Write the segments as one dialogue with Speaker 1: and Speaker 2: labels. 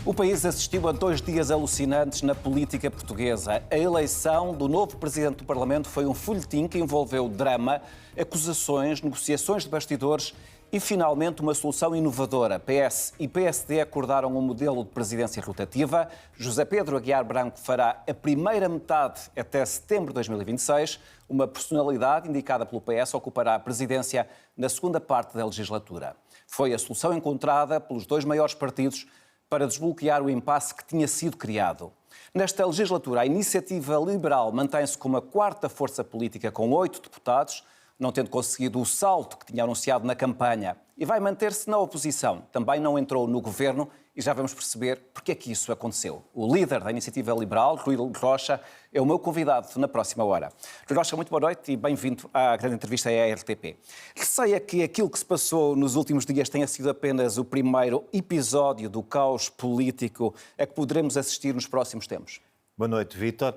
Speaker 1: O país assistiu a 2 dias alucinantes na política portuguesa. A eleição do novo presidente do Parlamento foi um folhetim que envolveu drama, acusações, negociações de bastidores e, finalmente, uma solução inovadora. PS e PSD acordaram um modelo de presidência rotativa. José Pedro Aguiar Branco fará a primeira metade até setembro de 2026. Uma personalidade indicada pelo PS ocupará a presidência na segunda parte da legislatura. Foi a solução encontrada pelos 2 maiores partidos para desbloquear o impasse que tinha sido criado. Nesta legislatura, a Iniciativa Liberal mantém-se como a 4ª força política com 8 deputados, não tendo conseguido o salto que tinha anunciado na campanha. E vai manter-se na oposição. Também não entrou no governo e já vamos perceber porque é que isso aconteceu. O líder da Iniciativa Liberal, Rui Rocha, é o meu convidado na próxima hora. Rui Rocha, muito boa noite e bem-vindo à grande entrevista à RTP. Receia que aquilo que se passou nos últimos dias tenha sido apenas o primeiro episódio do caos político a que poderemos assistir nos próximos tempos?
Speaker 2: Boa noite, Vítor.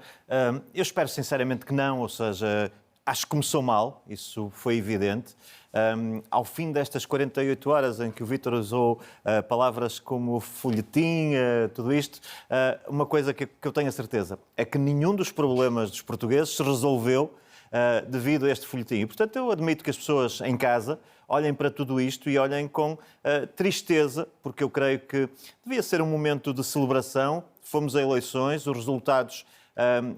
Speaker 2: Eu espero sinceramente que não, ou seja, acho que começou mal, isso foi evidente. Ao fim destas 48 horas em que o Vítor usou palavras como folhetim, tudo isto, uma coisa que eu tenho a certeza é que nenhum dos problemas dos portugueses se resolveu devido a este folhetim. E, portanto, eu admito que as pessoas em casa olhem para tudo isto e olhem com tristeza, porque eu creio que devia ser um momento de celebração. Fomos a eleições, os resultados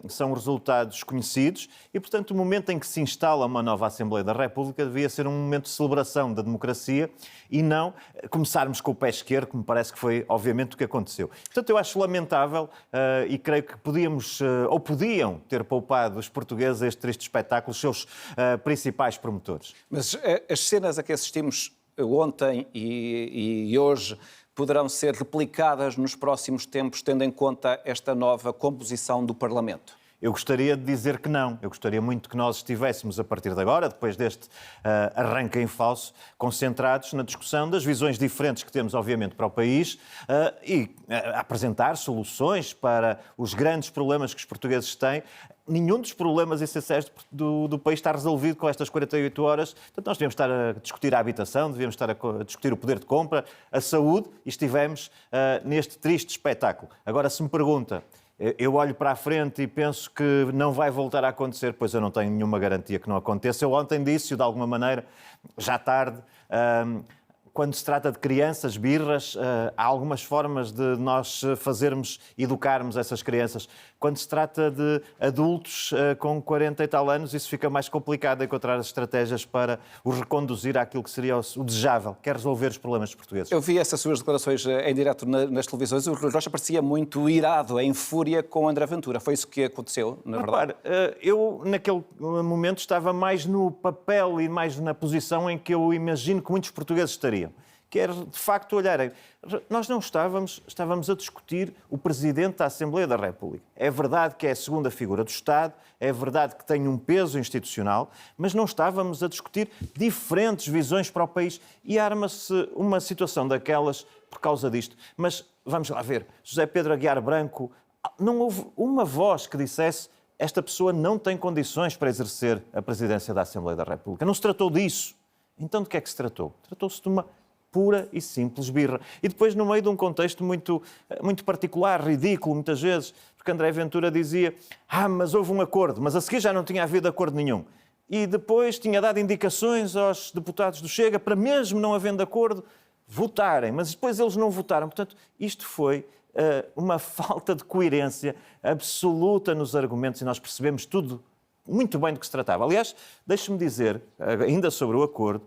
Speaker 2: são resultados conhecidos e, portanto, o momento em que se instala uma nova Assembleia da República devia ser um momento de celebração da democracia e não começarmos com o pé esquerdo, que me parece que foi, obviamente, o que aconteceu. Portanto, eu acho lamentável e creio que podíamos, ou podiam ter poupado os portugueses a este triste espetáculo, os seus principais promotores.
Speaker 1: Mas as cenas a que assistimos ontem e hoje poderão ser replicadas nos próximos tempos, tendo em conta esta nova composição do Parlamento?
Speaker 2: Eu gostaria de dizer que não. Eu gostaria muito que nós estivéssemos, a partir de agora, depois deste arranque em falso, concentrados na discussão das visões diferentes que temos, obviamente, para o país e apresentar soluções para os grandes problemas que os portugueses têm. Nenhum dos problemas essenciais do país está resolvido com estas 48 horas. Portanto, nós devíamos estar a discutir a habitação, devíamos estar a discutir o poder de compra, a saúde, e estivemos neste triste espetáculo. Agora, se me pergunta, eu olho para a frente e penso que não vai voltar a acontecer, pois eu não tenho nenhuma garantia que não aconteça. Eu ontem disse-o de alguma maneira, já tarde. Quando se trata de crianças, birras, há algumas formas de nós fazermos, educarmos essas crianças. Quando se trata de adultos com 40 e tal anos, isso fica mais complicado, encontrar as estratégias para os reconduzir àquilo que seria o desejável, que é resolver os problemas dos portugueses.
Speaker 1: Eu vi essas suas declarações em direto nas televisões. O Rui Rocha parecia muito irado, em fúria com André Ventura. Foi isso que aconteceu, na verdade?
Speaker 2: Eu, naquele momento, estava mais no papel e mais na posição em que eu imagino que muitos portugueses estariam. Que era, de facto, olharem. Nós não estávamos a discutir o Presidente da Assembleia da República. É verdade que é a segunda figura do Estado, é verdade que tem um peso institucional, mas não estávamos a discutir diferentes visões para o país e arma-se uma situação daquelas por causa disto. Mas vamos lá ver, José Pedro Aguiar Branco, não houve uma voz que dissesse esta pessoa não tem condições para exercer a presidência da Assembleia da República. Não se tratou disso. Então de que é que se tratou? Tratou-se de uma pura e simples birra. E depois, no meio de um contexto muito particular, ridículo, muitas vezes, porque André Ventura dizia mas houve um acordo, mas a seguir já não tinha havido acordo nenhum. E depois tinha dado indicações aos deputados do Chega para, mesmo não havendo acordo, votarem. Mas depois eles não votaram. Portanto, isto foi uma falta de coerência absoluta nos argumentos e nós percebemos tudo muito bem do que se tratava. Aliás, deixe-me dizer, ainda sobre o acordo,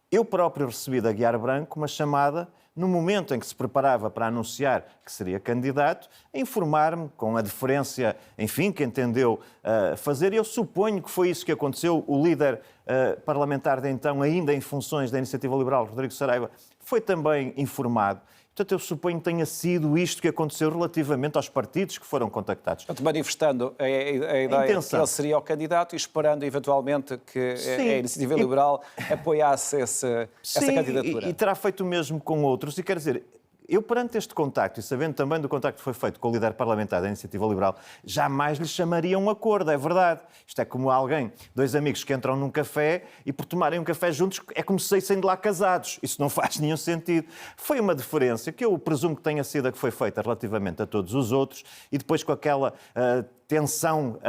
Speaker 2: eu próprio recebi da Aguiar Branco uma chamada no momento em que se preparava para anunciar que seria candidato, a informar-me com a deferência, enfim, que entendeu fazer. E eu suponho que foi isso que aconteceu. O líder parlamentar de então, ainda em funções da Iniciativa Liberal, Rodrigo Saraiva, foi também informado. Portanto, eu suponho que tenha sido isto que aconteceu relativamente aos partidos que foram contactados.
Speaker 1: Portanto, manifestando a ideia de que ele seria o candidato e esperando eventualmente que a Iniciativa Liberal apoiasse essa candidatura.
Speaker 2: E terá feito o mesmo com outros. E quer dizer, Eu, perante este contacto, e sabendo também do contacto que foi feito com o líder parlamentar da Iniciativa Liberal, jamais lhe chamaria um acordo, é verdade. Isto é como alguém, dois amigos que entram num café e por tomarem um café juntos é como se saíssem de lá casados. Isso não faz nenhum sentido. Foi uma diferença que eu presumo que tenha sido a que foi feita relativamente a todos os outros e depois com aquela tensão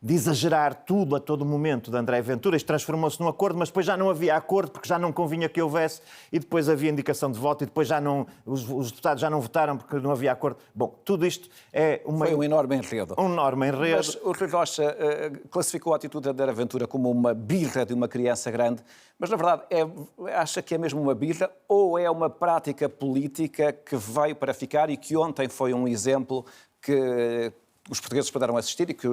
Speaker 2: de exagerar tudo a todo momento de André Ventura. Isto transformou-se num acordo, mas depois já não havia acordo porque já não convinha que houvesse e depois havia indicação de voto e depois já não, os deputados já não votaram porque não havia acordo. Bom, tudo isto é
Speaker 1: Foi um enorme enredo.
Speaker 2: Um enorme enredo.
Speaker 1: Mas o Rui Rocha classificou a atitude de André Ventura como uma birra de uma criança grande, mas na verdade acha que é mesmo uma birra ou é uma prática política que veio para ficar e que ontem foi um exemplo que os portugueses puderam assistir e que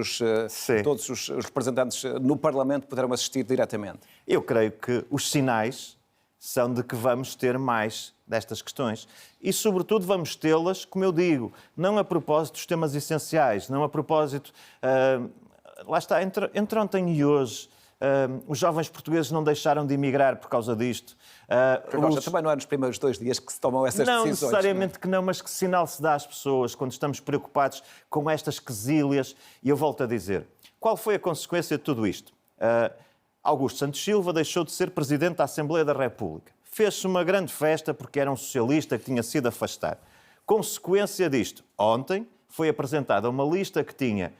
Speaker 1: todos os representantes no Parlamento puderam assistir diretamente?
Speaker 2: Eu creio que os sinais são de que vamos ter mais destas questões. E, sobretudo, vamos tê-las, como eu digo, não a propósito dos temas essenciais, não a propósito... lá está, entre ontem e hoje, os jovens portugueses não deixaram de emigrar por causa disto.
Speaker 1: Também não é nos primeiros 2 dias que se tomam essas decisões.
Speaker 2: Não necessariamente que não, mas que sinal se dá às pessoas quando estamos preocupados com estas quesílias? E eu volto a dizer, qual foi a consequência de tudo isto? Augusto Santos Silva deixou de ser Presidente da Assembleia da República. Fez-se uma grande festa porque era um socialista que tinha sido afastado. Consequência disto, ontem foi apresentada uma lista que tinha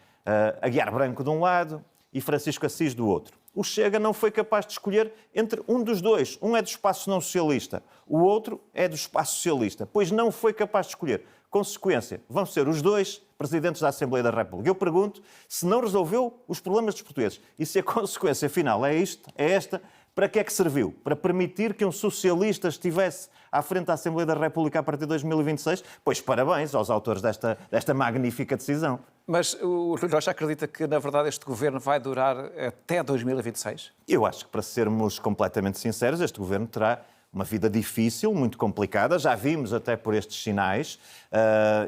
Speaker 2: Aguiar Branco de um lado e Francisco Assis do outro. O Chega não foi capaz de escolher entre um dos dois. Um é do espaço não socialista, o outro é do espaço socialista, pois não foi capaz de escolher. Consequência, vão ser os dois presidentes da Assembleia da República. Eu pergunto se não resolveu os problemas dos portugueses e se a consequência final é esta, para que é que serviu? Para permitir que um socialista estivesse à frente da Assembleia da República a partir de 2026? Pois parabéns aos autores desta magnífica decisão.
Speaker 1: Mas o Rui Rocha acredita que, na verdade, este governo vai durar até 2026?
Speaker 2: Eu acho que, para sermos completamente sinceros, este governo terá uma vida difícil, muito complicada, já vimos até por estes sinais,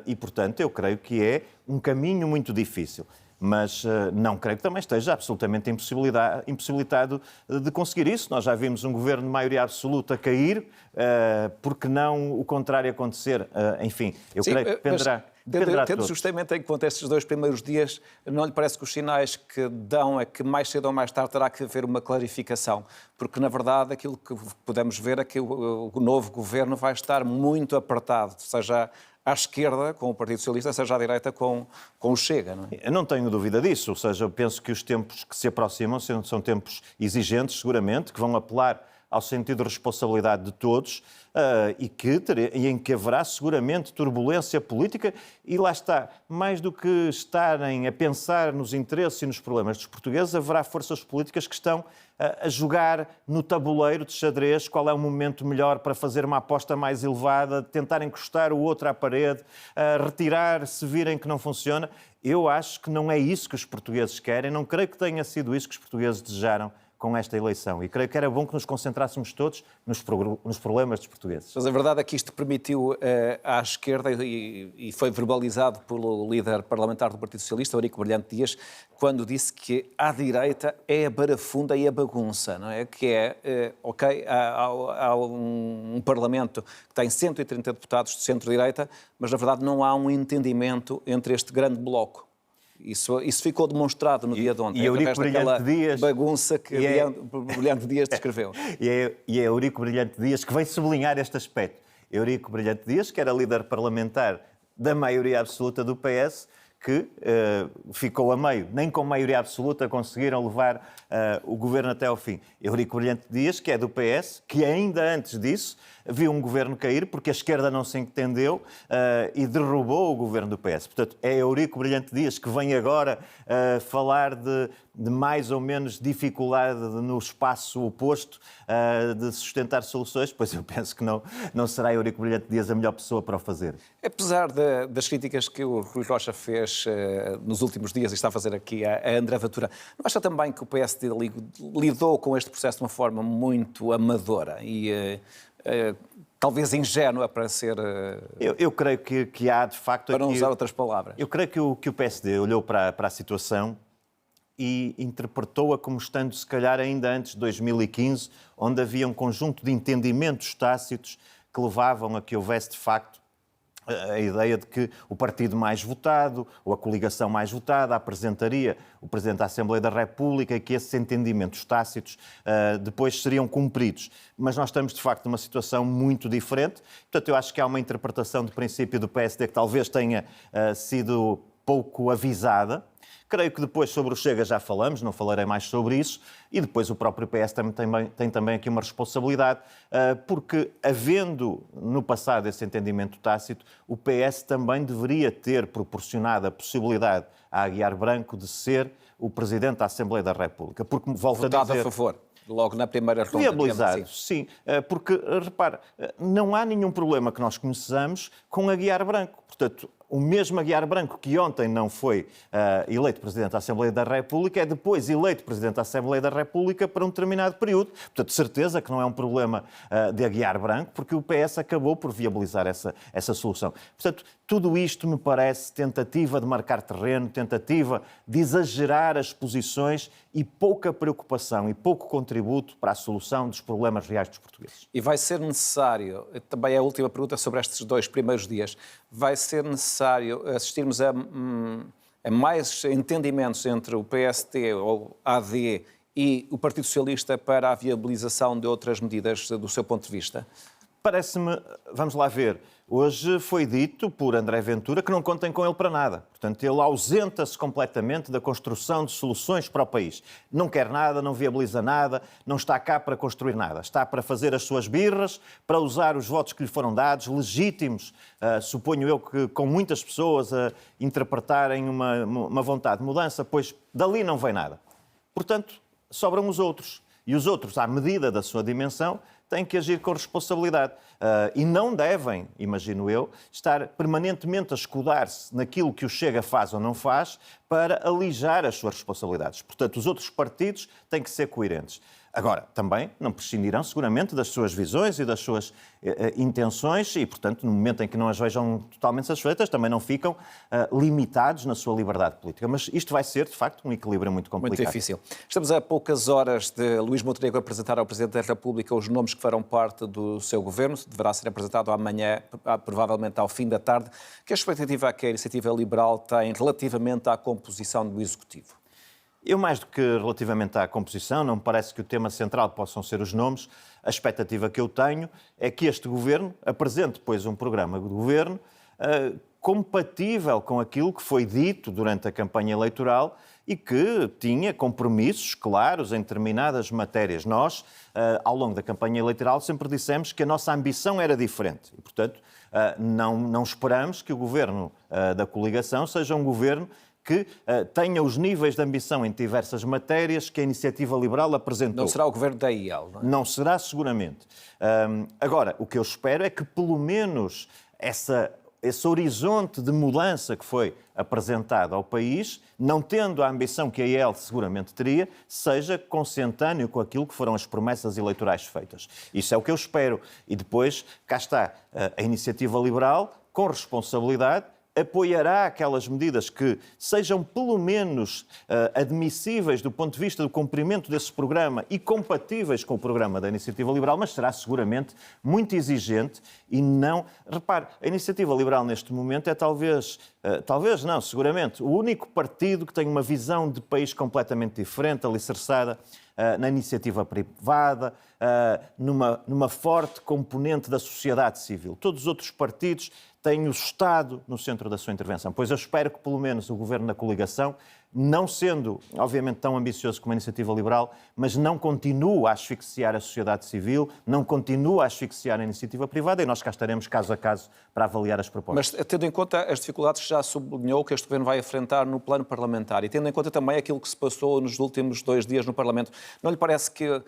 Speaker 2: e, portanto, eu creio que é um caminho muito difícil. Mas não creio que também esteja absolutamente impossibilitado de conseguir isso. Nós já vimos um governo de maioria absoluta cair, porque não o contrário acontecer? Enfim, eu creio que dependerá.
Speaker 1: Tendo justamente em conta estes 2 primeiros dias, não lhe parece que os sinais que dão é que mais cedo ou mais tarde terá que haver uma clarificação? Porque, na verdade, aquilo que podemos ver é que o novo governo vai estar muito apertado, seja à esquerda com o Partido Socialista, seja à direita com o Chega, não é?
Speaker 2: Eu não tenho dúvida disso, ou seja, eu penso que os tempos que se aproximam são tempos exigentes, seguramente, que vão apelar ao sentido de responsabilidade de todos e em que haverá seguramente turbulência política e lá está, mais do que estarem a pensar nos interesses e nos problemas dos portugueses, haverá forças políticas que estão a jogar no tabuleiro de xadrez qual é o momento melhor para fazer uma aposta mais elevada, tentar encostar o outro à parede, retirar se virem que não funciona. Eu acho que não é isso que os portugueses querem, não creio que tenha sido isso que os portugueses desejaram com esta eleição. E creio que era bom que nos concentrássemos todos nos problemas dos portugueses.
Speaker 1: Mas a verdade é que isto permitiu à esquerda, e foi verbalizado pelo líder parlamentar do Partido Socialista, Eurico Brilhante Dias, quando disse que à direita é a barafunda e a bagunça, não é? Que há um Parlamento que tem 130 deputados de centro-direita, mas na verdade não há um entendimento entre este grande bloco. Isso ficou demonstrado no dia de ontem, através daquela bagunça que Brilhante Dias descreveu.
Speaker 2: E é Eurico Brilhante Dias que vem sublinhar este aspecto. Eurico Brilhante Dias, que era líder parlamentar da maioria absoluta do PS, que ficou a meio. Nem com maioria absoluta conseguiram levar o governo até ao fim. Eurico Brilhante Dias, que é do PS, que ainda antes disso viu um governo cair porque a esquerda não se entendeu e derrubou o governo do PS. Portanto, é Eurico Brilhante Dias que vem agora falar de mais ou menos dificuldade no espaço oposto de sustentar soluções, pois eu penso que não será Eurico Brilhante Dias a melhor pessoa para o fazer.
Speaker 1: Apesar das críticas que o Rui Rocha fez nos últimos dias e está a fazer aqui a André Ventura, não acha também que o PSD lidou com este processo de uma forma muito amadora e talvez ingênua para ser...
Speaker 2: Eu creio que há, de facto...
Speaker 1: Para não usar outras palavras.
Speaker 2: Eu creio que o PSD olhou para a situação e interpretou-a como estando, se calhar, ainda antes de 2015, onde havia um conjunto de entendimentos tácitos que levavam a que houvesse, de facto, a ideia de que o partido mais votado ou a coligação mais votada apresentaria o Presidente da Assembleia da República e que esses entendimentos tácitos depois seriam cumpridos. Mas nós estamos, de facto, numa situação muito diferente. Portanto, eu acho que há uma interpretação de princípio do PSD que talvez tenha sido pouco avisada. Creio que depois sobre o Chega já falamos, não falarei mais sobre isso, e depois o próprio PS tem também aqui uma responsabilidade, porque havendo no passado esse entendimento tácito, o PS também deveria ter proporcionado a possibilidade a Aguiar Branco de ser o Presidente da Assembleia da República. Porque, volto a dizer...
Speaker 1: Votado a favor, logo na primeira ronda.
Speaker 2: Viabilizado, sim, porque, repare, não há nenhum problema que nós conheçamos com Aguiar Branco. Portanto, o mesmo Aguiar Branco que ontem não foi eleito Presidente da Assembleia da República é depois eleito Presidente da Assembleia da República para um determinado período. Portanto, certeza que não é um problema de Aguiar Branco, porque o PS acabou por viabilizar essa solução. Portanto, tudo isto me parece tentativa de marcar terreno, tentativa de exagerar as posições e pouca preocupação e pouco contributo para a solução dos problemas reais dos portugueses.
Speaker 1: E vai ser necessário, também é a última pergunta sobre estes 2 primeiros dias, vai ser necessário assistirmos a mais entendimentos entre o PST ou AD e o Partido Socialista para a viabilização de outras medidas do seu ponto de vista?
Speaker 2: Parece-me, vamos lá ver, hoje foi dito por André Ventura que não contem com ele para nada. Portanto, ele ausenta-se completamente da construção de soluções para o país. Não quer nada, não viabiliza nada, não está cá para construir nada. Está para fazer as suas birras, para usar os votos que lhe foram dados, legítimos, suponho eu que com muitas pessoas a interpretarem uma vontade de mudança, pois dali não vem nada. Portanto, sobram os outros. E os outros, à medida da sua dimensão, têm que agir com responsabilidade. E não devem, imagino eu, estar permanentemente a escudar-se naquilo que o Chega faz ou não faz para alijar as suas responsabilidades. Portanto, os outros partidos têm que ser coerentes. Agora, também não prescindirão seguramente das suas visões e das suas intenções e, portanto, no momento em que não as vejam totalmente satisfeitas, também não ficam limitados na sua liberdade política. Mas isto vai ser, de facto, um equilíbrio muito complicado.
Speaker 1: Muito difícil. Estamos a poucas horas de Luís Montenegro apresentar ao Presidente da República os nomes que farão parte do seu governo. Deverá ser apresentado amanhã, provavelmente ao fim da tarde. Que expectativa é que a Iniciativa Liberal tem relativamente à composição do Executivo?
Speaker 2: Eu, mais do que relativamente à composição, não me parece que o tema central possam ser os nomes. A expectativa que eu tenho é que este governo apresente depois um programa de governo compatível com aquilo que foi dito durante a campanha eleitoral e que tinha compromissos claros em determinadas matérias. Nós, ao longo da campanha eleitoral, sempre dissemos que a nossa ambição era diferente e, portanto, não esperamos que o governo da coligação seja um governo que tenha os níveis de ambição em diversas matérias que a Iniciativa Liberal apresentou.
Speaker 1: Não será o governo da IEL, não é?
Speaker 2: Não será, seguramente. Agora, o que eu espero é que, pelo menos, esse horizonte de mudança que foi apresentado ao país, não tendo a ambição que a IEL seguramente teria, seja consentâneo com aquilo que foram as promessas eleitorais feitas. Isso é o que eu espero. E depois, cá está, a Iniciativa Liberal, com responsabilidade, apoiará aquelas medidas que sejam pelo menos admissíveis do ponto de vista do cumprimento desse programa e compatíveis com o programa da Iniciativa Liberal, mas será seguramente muito exigente e não... Repare, a Iniciativa Liberal neste momento é talvez não, seguramente, o único partido que tem uma visão de país completamente diferente, alicerçada na iniciativa privada, numa forte componente da sociedade civil. Todos os outros partidos têm o Estado no centro da sua intervenção. Pois eu espero que, pelo menos, o governo da coligação, não sendo, obviamente, tão ambicioso como a Iniciativa Liberal, mas não continue a asfixiar a sociedade civil, não continue a asfixiar a iniciativa privada e nós cá estaremos caso a caso para avaliar as propostas.
Speaker 1: Mas tendo em conta as dificuldades que já sublinhou que este governo vai enfrentar no plano parlamentar e tendo em conta também aquilo que se passou nos últimos 2 dias no Parlamento, não lhe parece que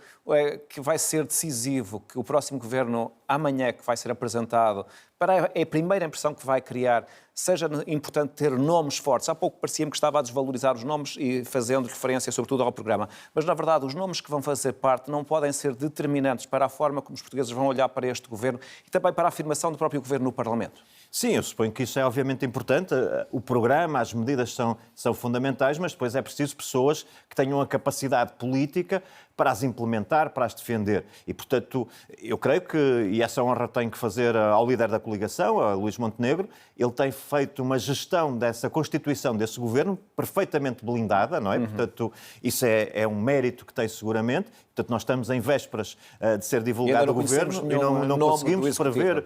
Speaker 1: vai ser decisivo que o próximo governo, amanhã, que vai ser apresentado, para a primeira impressão que vai criar, seja importante ter nomes fortes? Há pouco parecia-me que estava a desvalorizar os nomes e fazendo referência sobretudo ao programa. Mas, na verdade, os nomes que vão fazer parte não podem ser determinantes para a forma como os portugueses vão olhar para este governo e também para a afirmação do próprio governo no Parlamento.
Speaker 2: Sim, eu suponho que isso é obviamente importante. O programa, as medidas são fundamentais, mas depois é preciso pessoas que tenham a capacidade política para as implementar, para as defender. E, portanto, eu creio que, e essa honra tenho que fazer ao líder da coligação, a Luís Montenegro, ele tem feito uma gestão dessa constituição desse governo perfeitamente blindada, não é? Portanto, isso é um mérito que tem seguramente. Portanto, nós estamos em vésperas de ser divulgado o governo e não conseguimos prever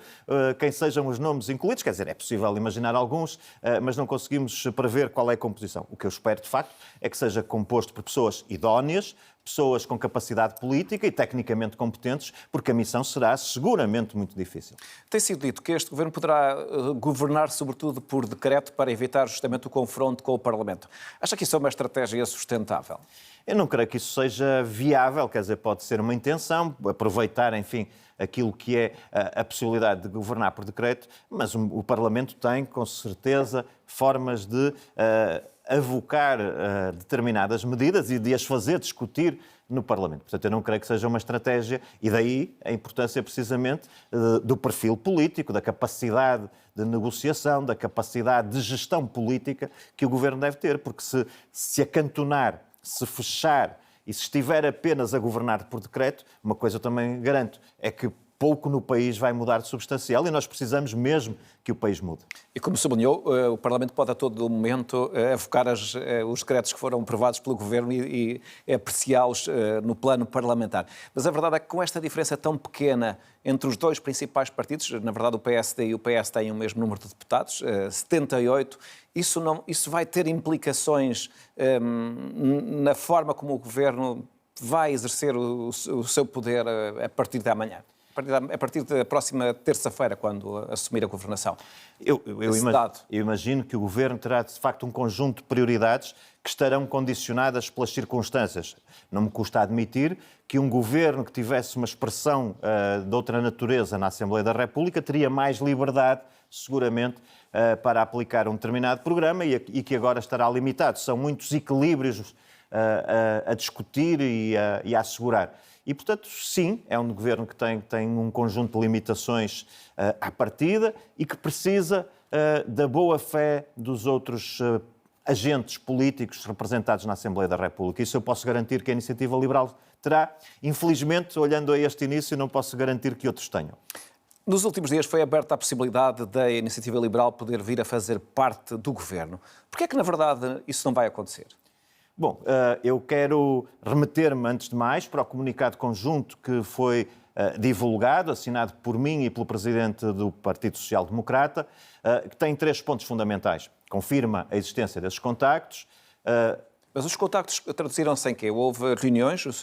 Speaker 2: quem sejam os nomes incluídos. Quer dizer, é possível imaginar alguns, mas não conseguimos prever qual é a composição. O que eu espero, de facto, é que seja composto por pessoas idóneas, pessoas com capacidade política e tecnicamente competentes, porque a missão será seguramente muito difícil.
Speaker 1: Tem sido dito que este governo poderá governar sobretudo por decreto para evitar justamente o confronto com o Parlamento. Acha que isso é uma estratégia sustentável?
Speaker 2: Eu não creio que isso seja viável, quer dizer, pode ser uma intenção, aproveitar, enfim, aquilo que é a possibilidade de governar por decreto, mas o Parlamento tem, com certeza, formas de avocar determinadas medidas e de as fazer discutir no Parlamento. Portanto, eu não creio que seja uma estratégia, e daí a importância precisamente do perfil político, da capacidade de negociação, da capacidade de gestão política que o Governo deve ter, porque se acantonar, se fechar e se estiver apenas a governar por decreto, uma coisa eu também garanto, é que pouco no país vai mudar de substancial e nós precisamos mesmo que o país mude.
Speaker 1: E como sublinhou, o Parlamento pode a todo momento avocar os decretos que foram aprovados pelo Governo e apreciá-los no plano parlamentar. Mas a verdade é que com esta diferença tão pequena entre os dois principais partidos, na verdade o PSD e o PS têm o mesmo número de deputados, 78, isso vai ter implicações na forma como o Governo vai exercer o seu poder a partir de amanhã? A partir da próxima terça-feira, quando assumir a governação.
Speaker 2: Eu imagino que o Governo terá, de facto, um conjunto de prioridades que estarão condicionadas pelas circunstâncias. Não me custa admitir que um Governo que tivesse uma expressão de outra natureza na Assembleia da República teria mais liberdade, seguramente, para aplicar um determinado programa e que agora estará limitado. São muitos equilíbrios a discutir e a assegurar. E, portanto, sim, é um governo que tem um conjunto de limitações à partida e que precisa da boa-fé dos outros agentes políticos representados na Assembleia da República. Isso eu posso garantir que a Iniciativa Liberal terá. Infelizmente, olhando a este início, não posso garantir que outros tenham.
Speaker 1: Nos últimos dias foi aberta a possibilidade da Iniciativa Liberal poder vir a fazer parte do governo. Porquê é que, na verdade, isso não vai acontecer?
Speaker 2: Bom, eu quero remeter-me, antes de mais, para o comunicado conjunto que foi divulgado, assinado por mim e pelo Presidente do Partido Social Democrata, que tem 3 pontos fundamentais. Confirma a existência desses contactos.
Speaker 1: Mas os contactos traduziram-se em quê? Houve reuniões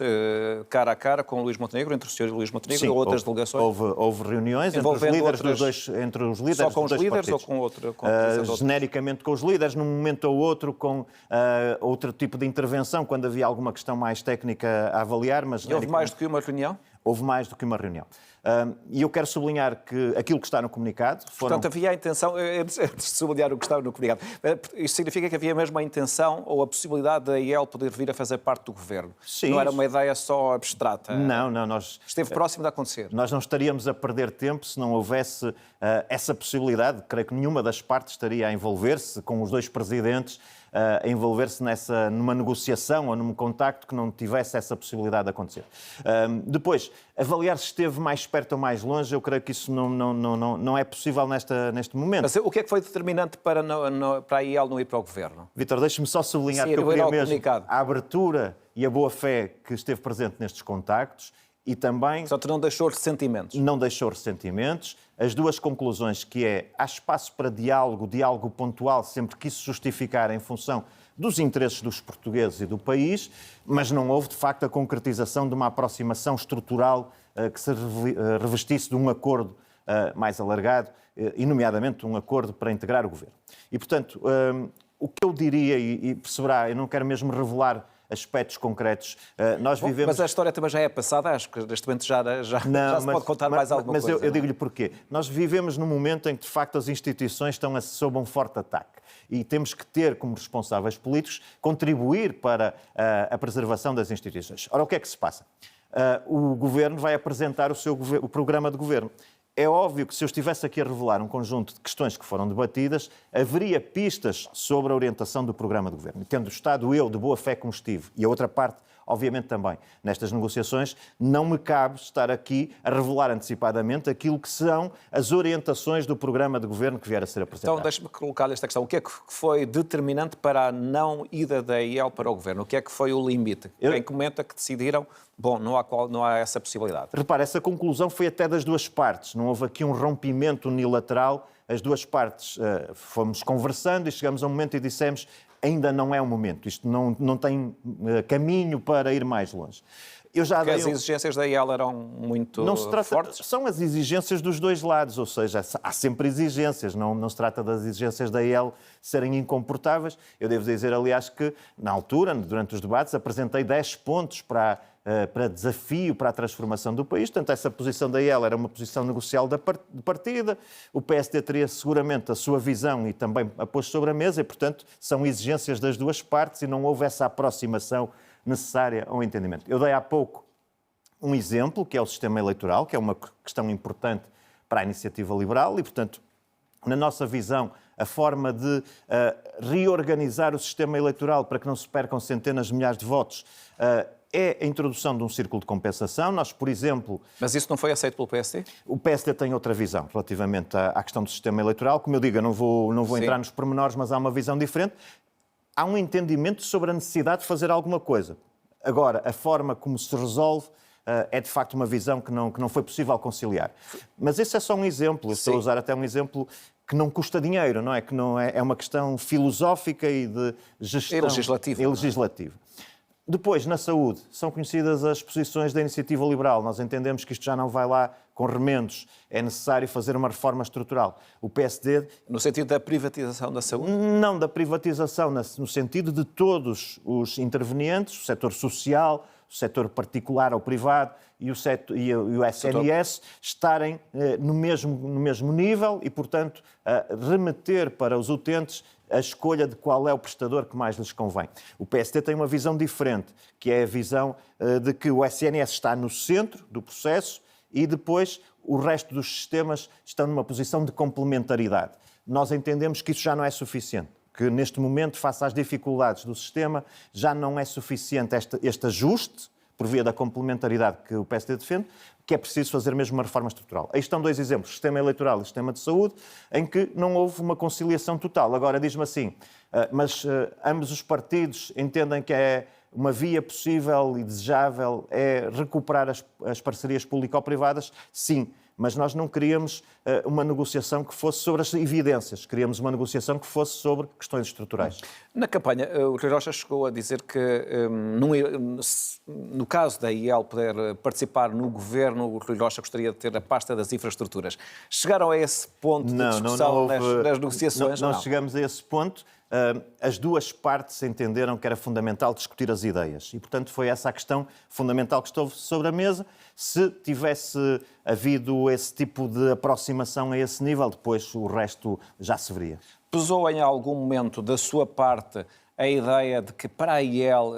Speaker 1: cara a cara com o Luís Montenegro, entre o Sr. Luís Montenegro e outras delegações?
Speaker 2: Houve reuniões entre os líderes
Speaker 1: só com os líderes
Speaker 2: partidos.
Speaker 1: Ou com outro?
Speaker 2: Genericamente com os líderes, num momento ou outro com outro tipo de intervenção, quando havia alguma questão mais técnica a avaliar. Mas
Speaker 1: houve mais do que uma reunião?
Speaker 2: Houve mais do que uma reunião. E eu quero sublinhar que aquilo que está no comunicado...
Speaker 1: Portanto, havia a intenção, antes de sublinhar o que estava no comunicado, isto significa que havia mesmo a intenção ou a possibilidade da IEL poder vir a fazer parte do governo?
Speaker 2: Sim.
Speaker 1: Não era uma ideia só abstrata?
Speaker 2: Não.
Speaker 1: Esteve próximo de acontecer?
Speaker 2: Nós não estaríamos a perder tempo se não houvesse essa possibilidade. Creio que nenhuma das partes estaria a envolver-se com os 2 presidentes, a envolver-se numa negociação ou num contacto que não tivesse essa possibilidade de acontecer. Depois, avaliar se esteve mais perto ou mais longe, eu creio que isso não é possível neste momento.
Speaker 1: Mas o que é que foi determinante para a IEL não ir para o governo?
Speaker 2: Vítor, deixe-me só sublinhar que eu queria mesmo a abertura e a boa-fé que esteve presente nestes contactos e também...
Speaker 1: Portanto, não deixou ressentimentos?
Speaker 2: Não deixou ressentimentos. As 2 conclusões que há espaço para diálogo pontual, sempre que isso justificar em função dos interesses dos portugueses e do país, mas não houve, de facto, a concretização de uma aproximação estrutural que se revestisse de um acordo mais alargado, e nomeadamente um acordo para integrar o governo. E, portanto, o que eu diria, e perceberá, eu não quero mesmo revelar aspectos concretos.
Speaker 1: Mas a história também já é passada, acho que neste momento já se pode contar mais alguma coisa.
Speaker 2: Mas eu digo-lhe porquê. Nós vivemos num momento em que, de facto, as instituições estão sob um forte ataque. E temos que ter, como responsáveis políticos, contribuir para a preservação das instituições. Ora, o que é que se passa? O Governo vai apresentar o programa de Governo. É óbvio que se eu estivesse aqui a revelar um conjunto de questões que foram debatidas, haveria pistas sobre a orientação do programa de governo. E tendo estado eu de boa fé como estive, e a outra parte, obviamente também. Nestas negociações não me cabe estar aqui a revelar antecipadamente aquilo que são as orientações do programa de governo que vier a ser apresentado.
Speaker 1: Então, deixe-me colocar-lhe esta questão. O que é que foi determinante para a não ida da EL para o governo? O que é que foi o limite? Quem comenta que decidiram, bom, não há essa possibilidade.
Speaker 2: Repare, essa conclusão foi até das duas partes. Não houve aqui um rompimento unilateral. As duas partes fomos conversando e chegamos a um momento e dissemos ainda não é o momento. Isto não tem caminho para ir mais longe.
Speaker 1: Porque as exigências da EL eram muito fortes?
Speaker 2: São as exigências dos dois lados, ou seja, há sempre exigências, não se trata das exigências da EL serem incomportáveis. Eu devo dizer, aliás, que na altura, durante os debates, apresentei 10 pontos para desafio para a transformação do país. Portanto, essa posição da EL era uma posição negocial de partida. O PSD teria seguramente a sua visão e também a pôs sobre a mesa e, portanto, são exigências das duas partes e não houve essa aproximação necessária ao entendimento. Eu dei há pouco um exemplo, que é o sistema eleitoral, que é uma questão importante para a iniciativa liberal e, portanto, na nossa visão, a forma de reorganizar o sistema eleitoral para que não se percam centenas de milhares de votos é a introdução de um círculo de compensação. Nós, por exemplo...
Speaker 1: Mas isso não foi aceito pelo PSD?
Speaker 2: O PSD tem outra visão relativamente à questão do sistema eleitoral. Como eu digo, eu não vou entrar nos pormenores, mas há uma visão diferente. Há um entendimento sobre a necessidade de fazer alguma coisa. Agora, a forma como se resolve é de facto uma visão que não foi possível conciliar. Mas esse é só um exemplo. Eu estou a usar até um exemplo que não custa dinheiro, não é? Que não é uma questão filosófica e de gestão...
Speaker 1: E legislativa.
Speaker 2: Depois, na saúde, são conhecidas as posições da iniciativa liberal. Nós entendemos que isto já não vai lá com remendos. É necessário fazer uma reforma estrutural. O PSD...
Speaker 1: No sentido da privatização da saúde?
Speaker 2: Não da privatização, no sentido de todos os intervenientes, o setor social, o setor particular ou privado e o SNS estarem no mesmo nível e, portanto, remeter para os utentes a escolha de qual é o prestador que mais lhes convém. O PSD tem uma visão diferente, que é a visão de que o SNS está no centro do processo e depois o resto dos sistemas estão numa posição de complementaridade. Nós entendemos que isso já não é suficiente, que neste momento, face às dificuldades do sistema, já não é suficiente este ajuste por via da complementaridade que o PSD defende, que é preciso fazer mesmo uma reforma estrutural. Aí estão dois exemplos, o sistema eleitoral e o sistema de saúde, em que não houve uma conciliação total. Agora, diz-me assim, mas ambos os partidos entendem que é uma via possível e desejável é recuperar as parcerias público-privadas? Sim, mas nós não queríamos uma negociação que fosse sobre as evidências, queríamos uma negociação que fosse sobre questões estruturais.
Speaker 1: Na campanha, o Rui Rocha chegou a dizer que, no caso da IEL poder participar no governo, o Rui Rocha gostaria de ter a pasta das infraestruturas. Chegaram a esse ponto de discussão nas negociações?
Speaker 2: Não chegamos a esse ponto. As duas partes entenderam que era fundamental discutir as ideias e, portanto, foi essa a questão fundamental que esteve sobre a mesa. Se tivesse havido esse tipo de aproximação a esse nível, depois o resto já se veria.
Speaker 1: Pesou em algum momento da sua parte a ideia de que para a IEL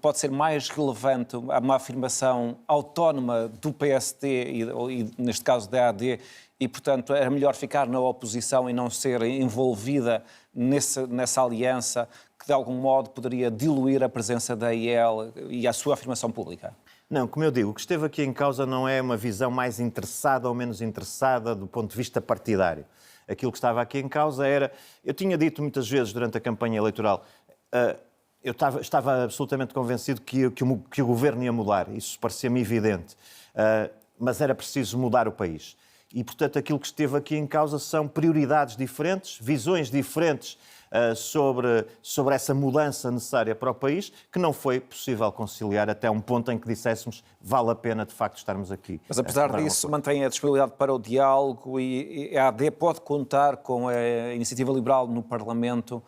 Speaker 1: pode ser mais relevante uma afirmação autónoma do PSD e neste caso da AD e, portanto, era melhor ficar na oposição e não ser envolvida nessa aliança que, de algum modo, poderia diluir a presença da IEL e a sua afirmação pública?
Speaker 2: Não, como eu digo, o que esteve aqui em causa não é uma visão mais interessada ou menos interessada do ponto de vista partidário. Aquilo que estava aqui em causa era... Eu tinha dito muitas vezes durante a campanha eleitoral, eu estava absolutamente convencido que o governo ia mudar, isso parecia-me evidente, mas era preciso mudar o país. E, portanto, aquilo que esteve aqui em causa são prioridades diferentes, visões diferentes sobre essa mudança necessária para o país, que não foi possível conciliar até um ponto em que disséssemos vale a pena, de facto, estarmos aqui.
Speaker 1: Mas, apesar disso, mantém a disponibilidade para o diálogo e a AD pode contar com a iniciativa liberal no Parlamento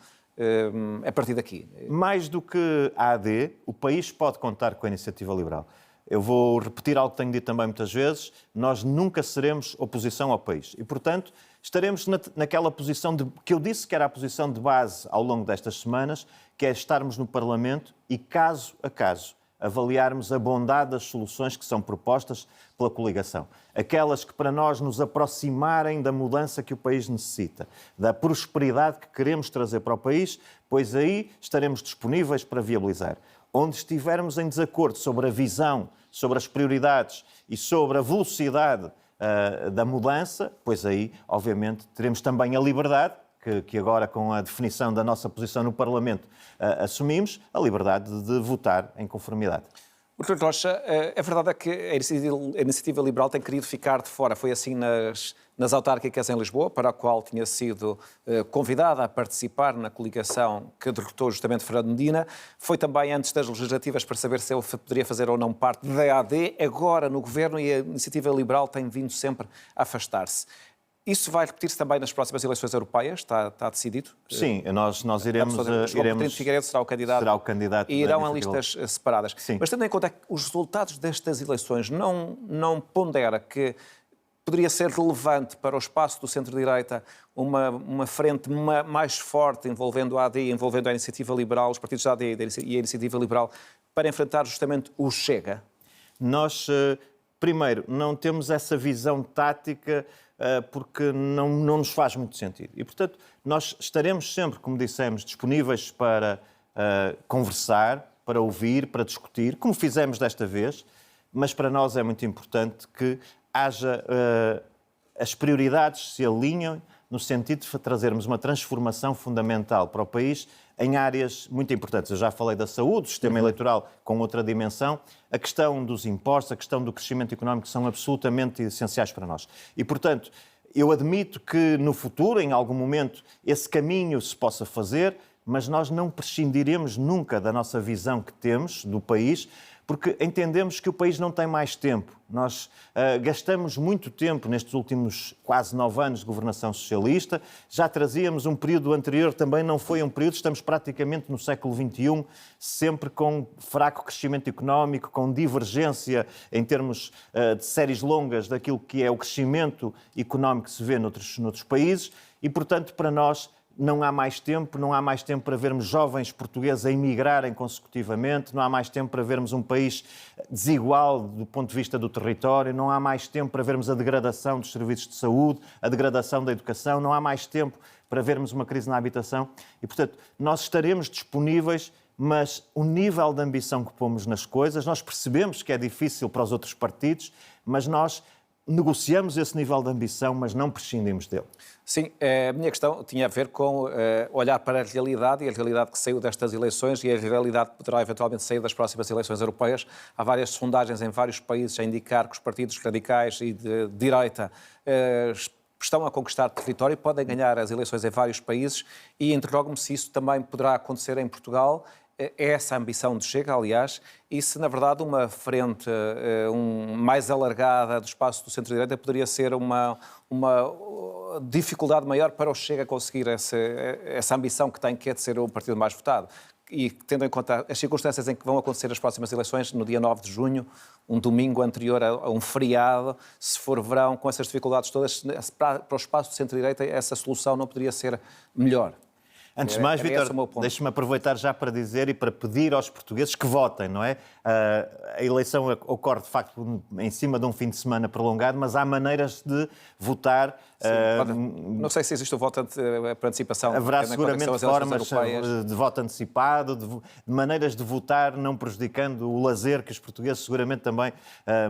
Speaker 1: a partir daqui?
Speaker 2: Mais do que a AD, o país pode contar com a iniciativa liberal. Eu vou repetir algo que tenho dito também muitas vezes, nós nunca seremos oposição ao país. E, portanto, estaremos naquela posição que eu disse que era a posição de base ao longo destas semanas, que é estarmos no Parlamento e, caso a caso, avaliarmos a bondade das soluções que são propostas pela coligação. Aquelas que para nós nos aproximarem da mudança que o país necessita, da prosperidade que queremos trazer para o país, pois aí estaremos disponíveis para viabilizar. onde estivermos em desacordo sobre a visão, sobre as prioridades e sobre a velocidade da mudança, pois aí, obviamente, teremos também a liberdade, que agora, com a definição da nossa posição no Parlamento, assumimos, a liberdade de votar em conformidade.
Speaker 1: Dr. Rocha, a verdade é que a Iniciativa Liberal tem querido ficar de fora. Foi assim nas autárquicas em Lisboa, para a qual tinha sido convidada a participar na coligação que derrotou justamente Fernando Medina. Foi também antes das legislativas para saber se ele poderia fazer ou não parte da AD. Agora, no Governo, e a Iniciativa Liberal tem vindo sempre a afastar-se. Isso vai repetir-se também nas próximas eleições europeias? Está decidido?
Speaker 2: Sim, nós iremos...
Speaker 1: João Coutinho Figueiredo será o candidato e irão em listas separadas.
Speaker 2: Sim.
Speaker 1: Mas tendo em conta que os resultados destas eleições não pondera que poderia ser relevante para o espaço do centro-direita uma frente mais forte envolvendo a AD, envolvendo a Iniciativa Liberal, os partidos da AD e a Iniciativa Liberal, para enfrentar justamente o Chega?
Speaker 2: Nós, primeiro, não temos essa visão tática porque não nos faz muito sentido. E, portanto, nós estaremos sempre, como dissemos, disponíveis para conversar, para ouvir, para discutir, como fizemos desta vez, mas para nós é muito importante que haja as prioridades se alinham no sentido de trazermos uma transformação fundamental para o país em áreas muito importantes. Eu já falei da saúde, do sistema eleitoral com outra dimensão, a questão dos impostos, a questão do crescimento económico são absolutamente essenciais para nós. E, portanto, eu admito que no futuro, em algum momento, esse caminho se possa fazer, mas nós não prescindiremos nunca da nossa visão que temos do país, porque entendemos que o país não tem mais tempo. Nós gastamos muito tempo nestes últimos quase 9 anos de governação socialista, já trazíamos um período anterior, também não foi um período, estamos praticamente no século XXI, sempre com fraco crescimento económico, com divergência em termos de séries longas daquilo que é o crescimento económico que se vê noutros países e, portanto, para nós não há mais tempo para vermos jovens portugueses a emigrarem consecutivamente, não há mais tempo para vermos um país desigual do ponto de vista do território, não há mais tempo para vermos a degradação dos serviços de saúde, a degradação da educação, não há mais tempo para vermos uma crise na habitação e, portanto, nós estaremos disponíveis, mas o nível de ambição que pomos nas coisas, nós percebemos que é difícil para os outros partidos, mas nós negociamos esse nível de ambição, mas não prescindimos dele.
Speaker 1: Sim, a minha questão tinha a ver com olhar para a realidade e a realidade que saiu destas eleições e a realidade que poderá eventualmente sair das próximas eleições europeias. Há várias sondagens em vários países a indicar que os partidos radicais e de direita estão a conquistar território e podem ganhar as eleições em vários países e interrogo-me se isso também poderá acontecer em Portugal. É essa a ambição de Chega, aliás, e se, na verdade, uma frente mais alargada do espaço do centro-direita poderia ser uma dificuldade maior para o Chega conseguir essa ambição que tem, que é de ser o partido mais votado. E tendo em conta as circunstâncias em que vão acontecer as próximas eleições, no dia 9 de junho, um domingo anterior a um feriado, se for verão, com essas dificuldades todas, para o espaço do centro-direita, essa solução não poderia ser melhor.
Speaker 2: Antes de mais, Vítor, deixe-me aproveitar já para dizer e para pedir aos portugueses que votem, não é? A eleição ocorre, de facto, em cima de um fim de semana prolongado, mas há maneiras de votar.
Speaker 1: Não sei se existe o voto por antecipação.
Speaker 2: Haverá seguramente formas de voto antecipado, de maneiras de votar não prejudicando o lazer que os portugueses seguramente também,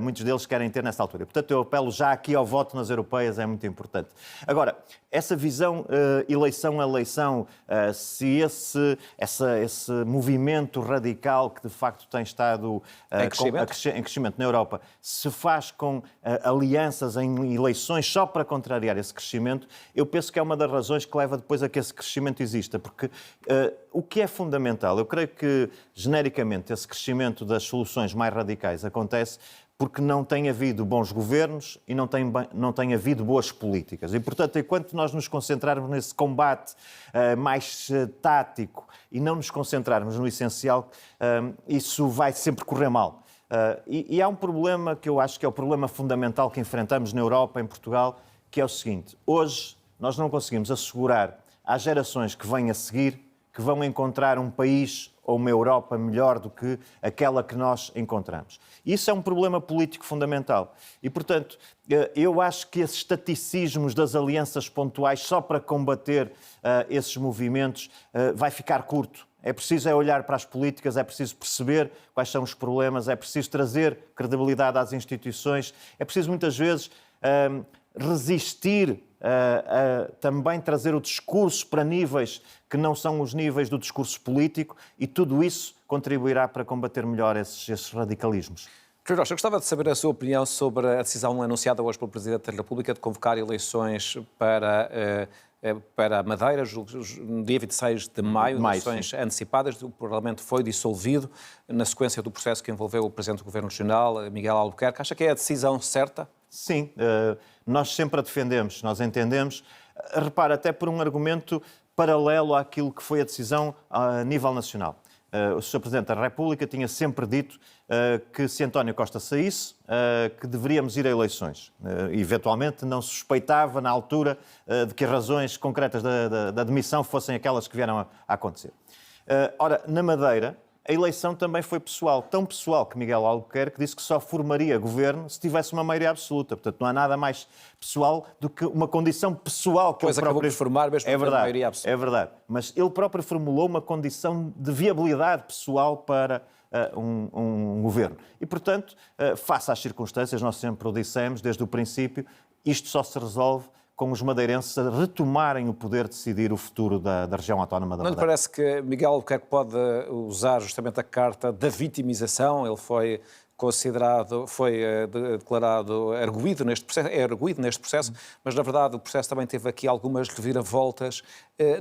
Speaker 2: muitos deles, querem ter nesta altura. Portanto, eu apelo já aqui ao voto nas europeias, é muito importante. Agora, essa visão eleição a eleição, se esse movimento radical que de facto tem estado em crescimento na Europa se faz com alianças em eleições só para contrariar esse crescimento, eu penso que é uma das razões que leva depois a que esse crescimento exista, porque o que é fundamental, eu creio que genericamente esse crescimento das soluções mais radicais acontece porque não tem havido bons governos e não tem havido boas políticas. E, portanto, enquanto nós nos concentrarmos nesse combate mais tático e não nos concentrarmos no essencial, isso vai sempre correr mal. E há um problema que eu acho que é o problema fundamental que enfrentamos na Europa, em Portugal, que é o seguinte: hoje nós não conseguimos assegurar às gerações que vêm a seguir que vão encontrar um país ou uma Europa melhor do que aquela que nós encontramos. Isso é um problema político fundamental. E, portanto, eu acho que esses taticismos das alianças pontuais só para combater esses movimentos vai ficar curto. É preciso olhar para as políticas, é preciso perceber quais são os problemas, é preciso trazer credibilidade às instituições, é preciso muitas vezes resistir a também trazer o discurso para níveis que não são os níveis do discurso político, e tudo isso contribuirá para combater melhor esses radicalismos.
Speaker 1: Rui Rocha, eu gostava de saber a sua opinião sobre a decisão anunciada hoje pelo Presidente da República de convocar eleições para a Madeira, no dia 26 de maio, eleições antecipadas. O Parlamento foi dissolvido na sequência do processo que envolveu o Presidente do Governo Regional, Miguel Albuquerque. Acha que é a decisão certa? Sim,
Speaker 2: nós sempre a defendemos, nós entendemos. Repara, até por um argumento paralelo àquilo que foi a decisão a nível nacional. O Sr. Presidente da República tinha sempre dito que se António Costa saísse, que deveríamos ir a eleições. Eventualmente não suspeitava na altura de que as razões concretas da demissão fossem aquelas que vieram a acontecer. Ora, na Madeira, a eleição também foi pessoal, tão pessoal que Miguel Albuquerque disse que só formaria governo se tivesse uma maioria absoluta. Portanto, não há nada mais pessoal do que uma condição pessoal que ele próprio...
Speaker 1: acabou por formar mesmo uma maioria absoluta.
Speaker 2: É verdade, mas ele próprio formulou uma condição de viabilidade pessoal para um governo. E, portanto, face às circunstâncias, nós sempre o dissemos desde o princípio, isto só se resolve com os madeirenses a retomarem o poder de decidir o futuro da região autónoma da Madeira.
Speaker 1: Não lhe parece que Miguel Albuquerque pode usar justamente a carta da vitimização? Ele foi considerado, foi declarado arguido neste processo, mas na verdade o processo também teve aqui algumas reviravoltas.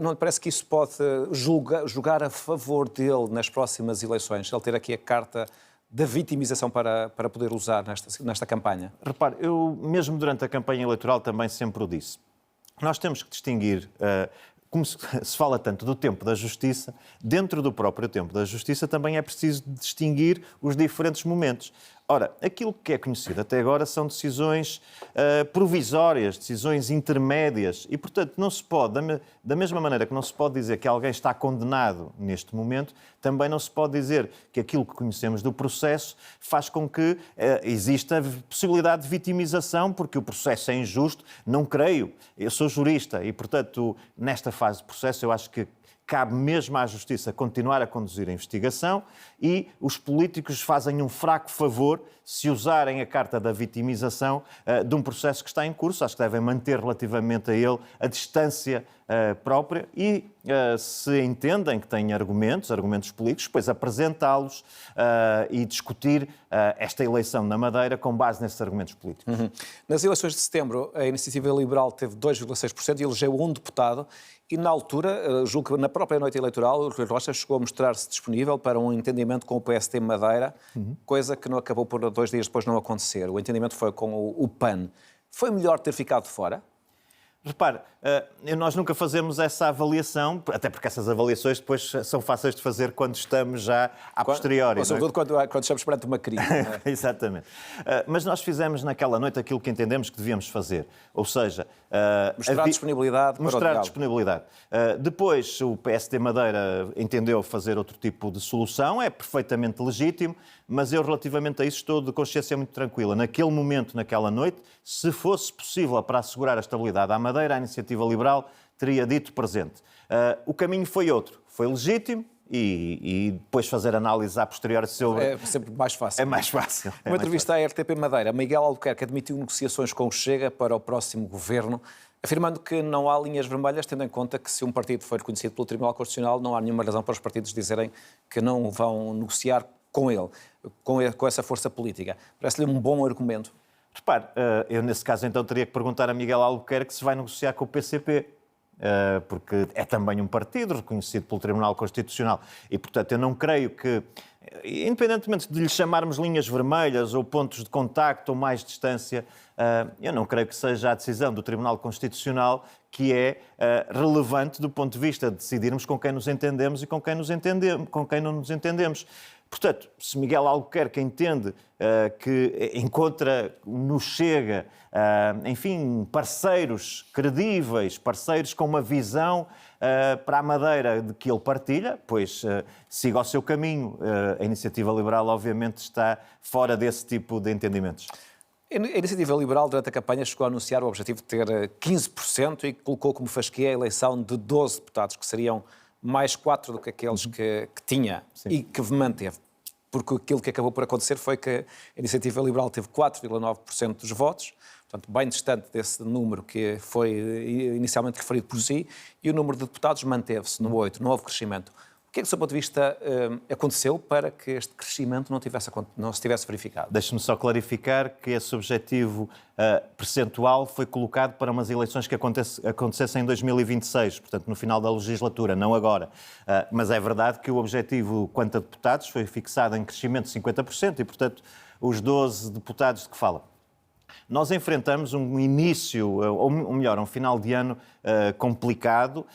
Speaker 1: Não lhe parece que isso pode julgar a favor dele nas próximas eleições? Ele ter aqui a carta da vitimização para poder usar nesta campanha?
Speaker 2: Repare, eu mesmo durante a campanha eleitoral também sempre o disse. Nós temos que distinguir, como se fala tanto do tempo da justiça, dentro do próprio tempo da justiça também é preciso distinguir os diferentes momentos. Ora, aquilo que é conhecido até agora são decisões provisórias, decisões intermédias e, portanto, não se pode, da mesma maneira que não se pode dizer que alguém está condenado neste momento, também não se pode dizer que aquilo que conhecemos do processo faz com que exista a possibilidade de vitimização, porque o processo é injusto. Não creio. Eu sou jurista e, portanto, nesta fase de processo eu acho que cabe mesmo à Justiça continuar a conduzir a investigação e os políticos fazem um fraco favor se usarem a carta da vitimização de um processo que está em curso. Acho que devem manter relativamente a ele a distância própria e, se entendem que têm argumentos políticos, depois apresentá-los e discutir esta eleição na Madeira com base nesses argumentos políticos.
Speaker 1: Nas eleições de setembro, a Iniciativa Liberal teve 2,6% e elegeu um deputado. E, na altura, julgo que na própria noite eleitoral, o Rui Rocha chegou a mostrar-se disponível para um entendimento com o PSD Madeira, coisa que não acabou por 2 dias depois não acontecer. O entendimento foi com o PAN. Foi melhor ter ficado fora?
Speaker 2: Repare, nós nunca fazemos essa avaliação, até porque essas avaliações depois são fáceis de fazer quando estamos já a posteriori.
Speaker 1: Sobretudo quando estamos perante uma crise.
Speaker 2: Exatamente. Mas nós fizemos naquela noite aquilo que entendemos que devíamos fazer. Ou seja...
Speaker 1: mostrar disponibilidade para
Speaker 2: mostrar disponibilidade. Depois o PSD Madeira entendeu fazer outro tipo de solução, é perfeitamente legítimo, mas eu relativamente a isso estou de consciência muito tranquila. Naquele momento, naquela noite, se fosse possível para assegurar a estabilidade à Madeira, a Iniciativa Liberal teria dito presente. O caminho foi outro, foi legítimo e depois fazer análise a posteriori sobre...
Speaker 1: É sempre mais fácil.
Speaker 2: É mais fácil.
Speaker 1: Numa entrevista à RTP Madeira, Miguel Albuquerque admitiu negociações com o Chega para o próximo governo, afirmando que não há linhas vermelhas, tendo em conta que se um partido for reconhecido pelo Tribunal Constitucional, não há nenhuma razão para os partidos dizerem que não vão negociar com ele, com essa força política. Parece-lhe um bom argumento.
Speaker 2: Repare, eu nesse caso então teria que perguntar a Miguel Albuquerque se vai negociar com o PCP, porque é também um partido reconhecido pelo Tribunal Constitucional e, portanto, eu não creio que, independentemente de lhe chamarmos linhas vermelhas ou pontos de contacto ou mais distância, eu não creio que seja a decisão do Tribunal Constitucional que é relevante do ponto de vista de decidirmos com quem nos entendemos e com quem não nos entendemos. Portanto, se Miguel Albuquerque entende que encontra no Chega, enfim, parceiros credíveis, parceiros com uma visão para a Madeira de que ele partilha, pois siga o seu caminho. A Iniciativa Liberal, obviamente, está fora desse tipo de entendimentos.
Speaker 1: A Iniciativa Liberal, durante a campanha, chegou a anunciar o objetivo de ter 15% e colocou como fasquia a eleição de 12 deputados, que seriam mais 4 do que aqueles que tinha e que manteve. Porque aquilo que acabou por acontecer foi que a Iniciativa Liberal teve 4,9% dos votos, portanto, bem distante desse número que foi inicialmente referido por si, e o número de deputados manteve-se no 8%, não houve crescimento. O que é que, do seu ponto de vista, aconteceu para que este crescimento não se tivesse verificado?
Speaker 2: Deixe-me só clarificar que esse objetivo percentual foi colocado para umas eleições que acontecessem em 2026, portanto, no final da legislatura, não agora. Mas é verdade que o objetivo quanto a deputados foi fixado em crescimento de 50% e, portanto, os 12 deputados de que fala. Nós enfrentamos um início, ou melhor, um final de ano complicado.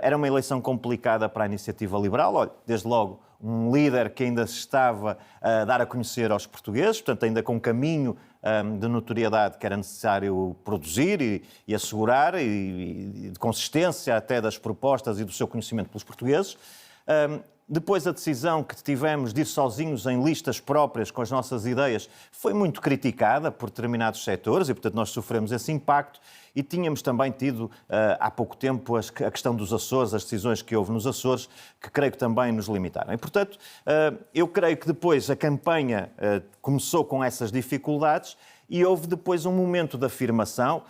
Speaker 2: Era uma eleição complicada para a Iniciativa Liberal. Olha, desde logo, um líder que ainda se estava a dar a conhecer aos portugueses, portanto, ainda com um caminho de notoriedade que era necessário produzir e assegurar, e de consistência até das propostas e do seu conhecimento pelos portugueses. Depois, a decisão que tivemos de ir sozinhos em listas próprias com as nossas ideias foi muito criticada por determinados setores e, portanto, nós sofremos esse impacto. E tínhamos também tido, há pouco tempo, a questão dos Açores, as decisões que houve nos Açores, que creio que também nos limitaram. E, portanto, eu creio que depois a campanha começou com essas dificuldades e houve depois um momento de afirmação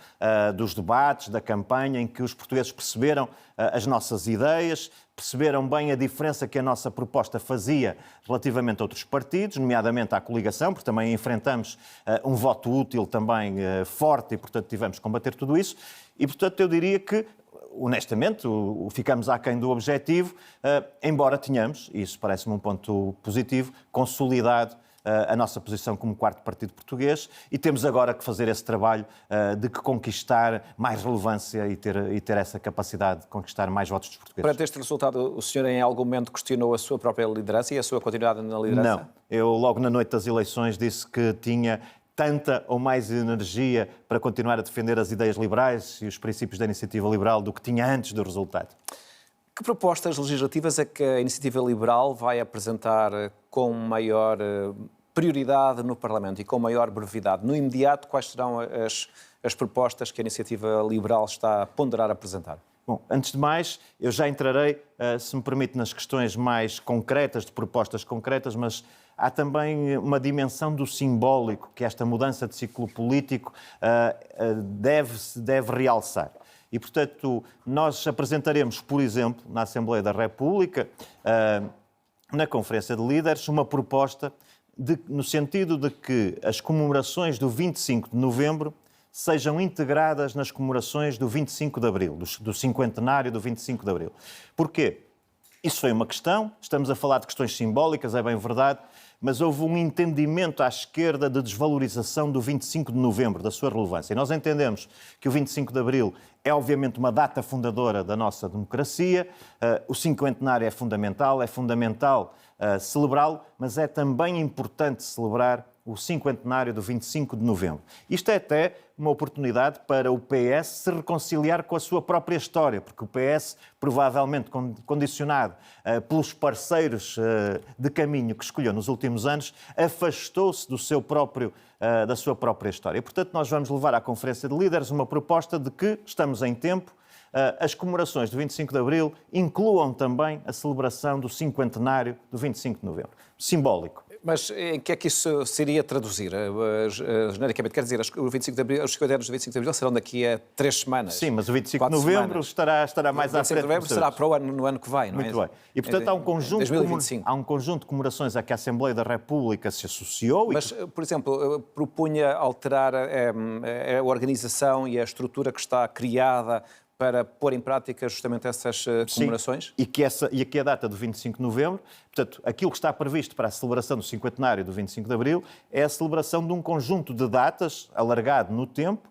Speaker 2: dos debates, da campanha, em que os portugueses perceberam as nossas ideias, perceberam bem a diferença que a nossa proposta fazia relativamente a outros partidos, nomeadamente à coligação, porque também enfrentamos um voto útil também forte e, portanto, tivemos que combater tudo isso. E, portanto, eu diria que, honestamente, ficamos aquém do objetivo, embora tenhamos, e isso parece-me um ponto positivo, consolidado a nossa posição como quarto partido português e temos agora que fazer esse trabalho de conquistar mais relevância e ter essa capacidade de conquistar mais votos dos portugueses.
Speaker 1: Perante este resultado, o senhor em algum momento questionou a sua própria liderança e a sua continuidade na liderança?
Speaker 2: Não. Eu logo na noite das eleições disse que tinha tanta ou mais energia para continuar a defender as ideias liberais e os princípios da Iniciativa Liberal do que tinha antes do resultado.
Speaker 1: Que propostas legislativas é que a Iniciativa Liberal vai apresentar com maior prioridade no Parlamento e com maior brevidade? No imediato, quais serão as propostas que a Iniciativa Liberal está a ponderar apresentar?
Speaker 2: Bom, antes de mais, eu já entrarei, se me permite, nas questões mais concretas, de propostas concretas, mas há também uma dimensão do simbólico que esta mudança de ciclo político deve realçar. E, portanto, nós apresentaremos, por exemplo, na Assembleia da República, na Conferência de Líderes, uma proposta no sentido de que as comemorações do 25 de novembro sejam integradas nas comemorações do 25 de abril, do cinquentenário do 25 de abril. Porquê? Isso foi uma questão, estamos a falar de questões simbólicas, é bem verdade, mas houve um entendimento à esquerda de desvalorização do 25 de novembro, da sua relevância. E nós entendemos que o 25 de abril é obviamente uma data fundadora da nossa democracia, o cinquentenário é fundamental celebrá-lo, mas é também importante celebrar o cinquentenário do 25 de novembro. Isto é até uma oportunidade para o PS se reconciliar com a sua própria história, porque o PS, provavelmente condicionado pelos parceiros de caminho que escolheu nos últimos anos, afastou-se da sua própria história. E, portanto, nós vamos levar à Conferência de Líderes uma proposta de que estamos em tempo, as comemorações do 25 de abril incluam também a celebração do cinquentenário do 25 de novembro. Simbólico.
Speaker 1: Mas em que é que isso se iria traduzir? Genericamente, quer dizer, o 25 de abril, os 50 anos do 25 de abril serão daqui a 3 semanas.
Speaker 2: Sim, mas o 25 de novembro estará mais à frente.
Speaker 1: O 25 de novembro será para o ano, no ano que vem, não é?
Speaker 2: Muito bem. E, portanto, há um conjunto de comemorações a que a Assembleia da República se associou.
Speaker 1: Mas, por exemplo, propunha alterar a organização e a estrutura que está criada para pôr em prática justamente essas comemorações?
Speaker 2: Sim, e que a data do 25 de novembro, portanto, aquilo que está previsto para a celebração do cinquentenário do 25 de abril é a celebração de um conjunto de datas, alargado no tempo,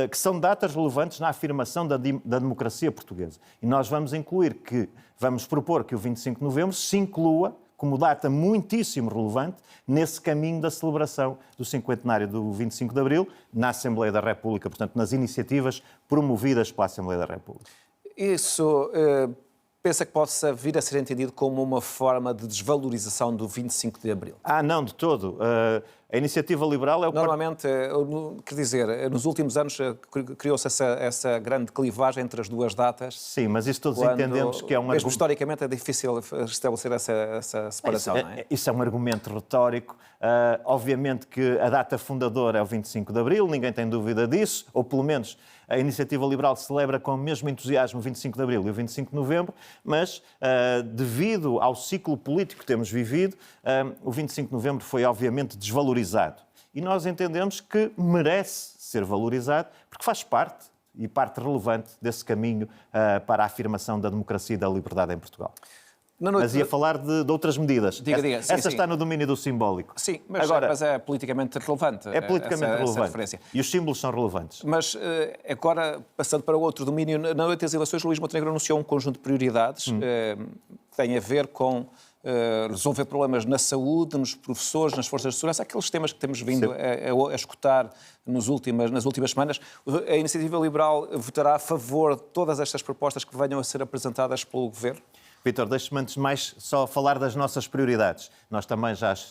Speaker 2: que são datas relevantes na afirmação da democracia portuguesa. E nós vamos propor que o 25 de novembro se inclua como data muitíssimo relevante nesse caminho da celebração do cinquentenário do 25 de abril na Assembleia da República, portanto, nas iniciativas promovidas pela Assembleia da República.
Speaker 1: Isso pensa que possa vir a ser entendido como uma forma de desvalorização do 25 de abril?
Speaker 2: Não, de todo. A Iniciativa Liberal é o...
Speaker 1: Normalmente, quer dizer, nos últimos anos criou-se essa grande clivagem entre as duas datas.
Speaker 2: Sim, mas isso todos entendemos que é um
Speaker 1: argumento... Mesmo historicamente é difícil estabelecer essa separação, não é?
Speaker 2: Isso é um argumento retórico. Obviamente que a data fundadora é o 25 de Abril, ninguém tem dúvida disso, ou pelo menos a Iniciativa Liberal celebra com o mesmo entusiasmo o 25 de Abril e o 25 de Novembro, mas devido ao ciclo político que temos vivido, o 25 de Novembro foi obviamente desvalorizado. E nós entendemos que merece ser valorizado porque faz parte, e parte relevante, desse caminho para a afirmação da democracia e da liberdade em Portugal. Mas ia falar de outras medidas.
Speaker 1: Diga. Sim,
Speaker 2: essa está no domínio do simbólico.
Speaker 1: Sim, mas é politicamente relevante.
Speaker 2: É politicamente relevante.
Speaker 1: Referência.
Speaker 2: E os símbolos são relevantes.
Speaker 1: Mas agora, passando para outro domínio, na noite das eleições, Luís Montenegro anunciou um conjunto de prioridades que têm a ver com resolver problemas na saúde, nos professores, nas forças de segurança, aqueles temas que temos vindo a escutar nas últimas semanas. A Iniciativa Liberal votará a favor de todas estas propostas que venham a ser apresentadas pelo Governo?
Speaker 2: Vítor, deixe-me antes de mais só falar das nossas prioridades. Nós também já as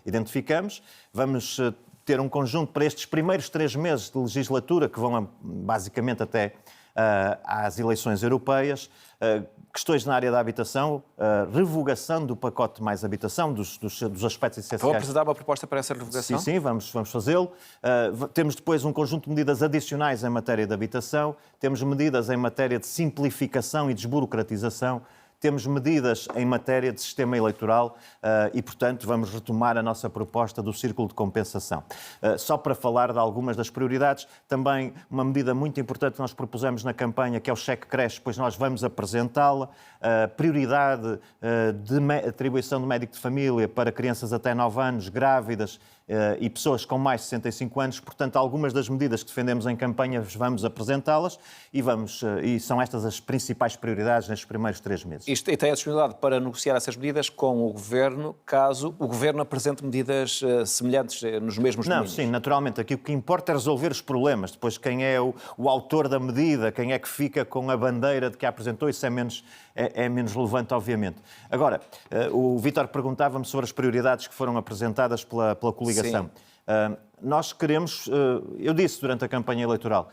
Speaker 2: identificamos. Vamos ter um conjunto para estes primeiros 3 meses de legislatura, que vão basicamente até às eleições europeias. Questões na área da habitação, revogação do pacote Mais Habitação, dos aspectos essenciais.
Speaker 1: Vou apresentar uma proposta para essa revogação?
Speaker 2: Sim, vamos fazê-lo. Temos depois um conjunto de medidas adicionais em matéria de habitação, temos medidas em matéria de simplificação e desburocratização, temos medidas em matéria de sistema eleitoral e, portanto, vamos retomar a nossa proposta do círculo de compensação. Só para falar de algumas das prioridades, também uma medida muito importante que nós propusemos na campanha, que é o cheque creche, pois nós vamos apresentá-la. Prioridade de atribuição de médico de família para crianças até 9 anos, grávidas e pessoas com mais de 65 anos. Portanto, algumas das medidas que defendemos em campanha vamos apresentá-las e são estas as principais prioridades nestes primeiros 3 meses.
Speaker 1: E tem a disponibilidade para negociar essas medidas com o Governo, caso o Governo apresente medidas semelhantes nos mesmos domínios?
Speaker 2: Não, sim, naturalmente. Aqui o que importa é resolver os problemas. Depois, quem é o autor da medida, quem é que fica com a bandeira de que a apresentou, isso é menos relevante, obviamente. Agora, o Vítor perguntava-me sobre as prioridades que foram apresentadas pela coligação. Nós queremos, eu disse durante a campanha eleitoral,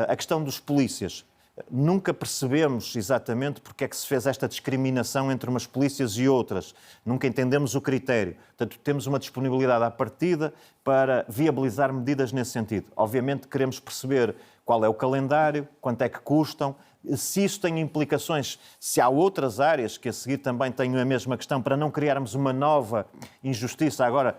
Speaker 2: a questão dos polícias. Nunca percebemos exatamente porque é que se fez esta discriminação entre umas polícias e outras. Nunca entendemos o critério. Portanto, temos uma disponibilidade à partida para viabilizar medidas nesse sentido. Obviamente, queremos perceber qual é o calendário, quanto é que custam, se isso tem implicações, se há outras áreas que a seguir também tenham a mesma questão, para não criarmos uma nova injustiça. Agora,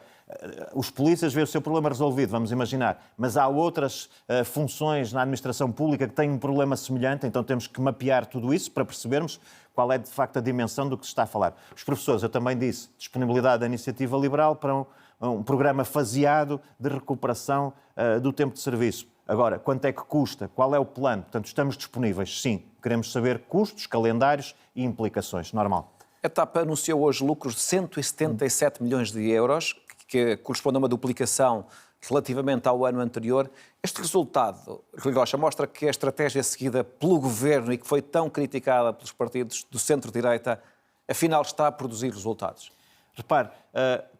Speaker 2: os polícias veem o seu problema resolvido, vamos imaginar, mas há outras funções na administração pública que têm um problema semelhante, então temos que mapear tudo isso para percebermos qual é de facto a dimensão do que se está a falar. Os professores, eu também disse, disponibilidade da Iniciativa Liberal para um programa faseado de recuperação do tempo de serviço. Agora, quanto é que custa? Qual é o plano? Portanto, estamos disponíveis, sim. Queremos saber custos, calendários e implicações. Normal.
Speaker 1: A TAP anunciou hoje lucros de 177 milhões de euros, que corresponde a uma duplicação relativamente ao ano anterior. Este resultado, Rui Rocha, mostra que a estratégia seguida pelo Governo e que foi tão criticada pelos partidos do centro-direita, afinal está a produzir resultados.
Speaker 2: Repare,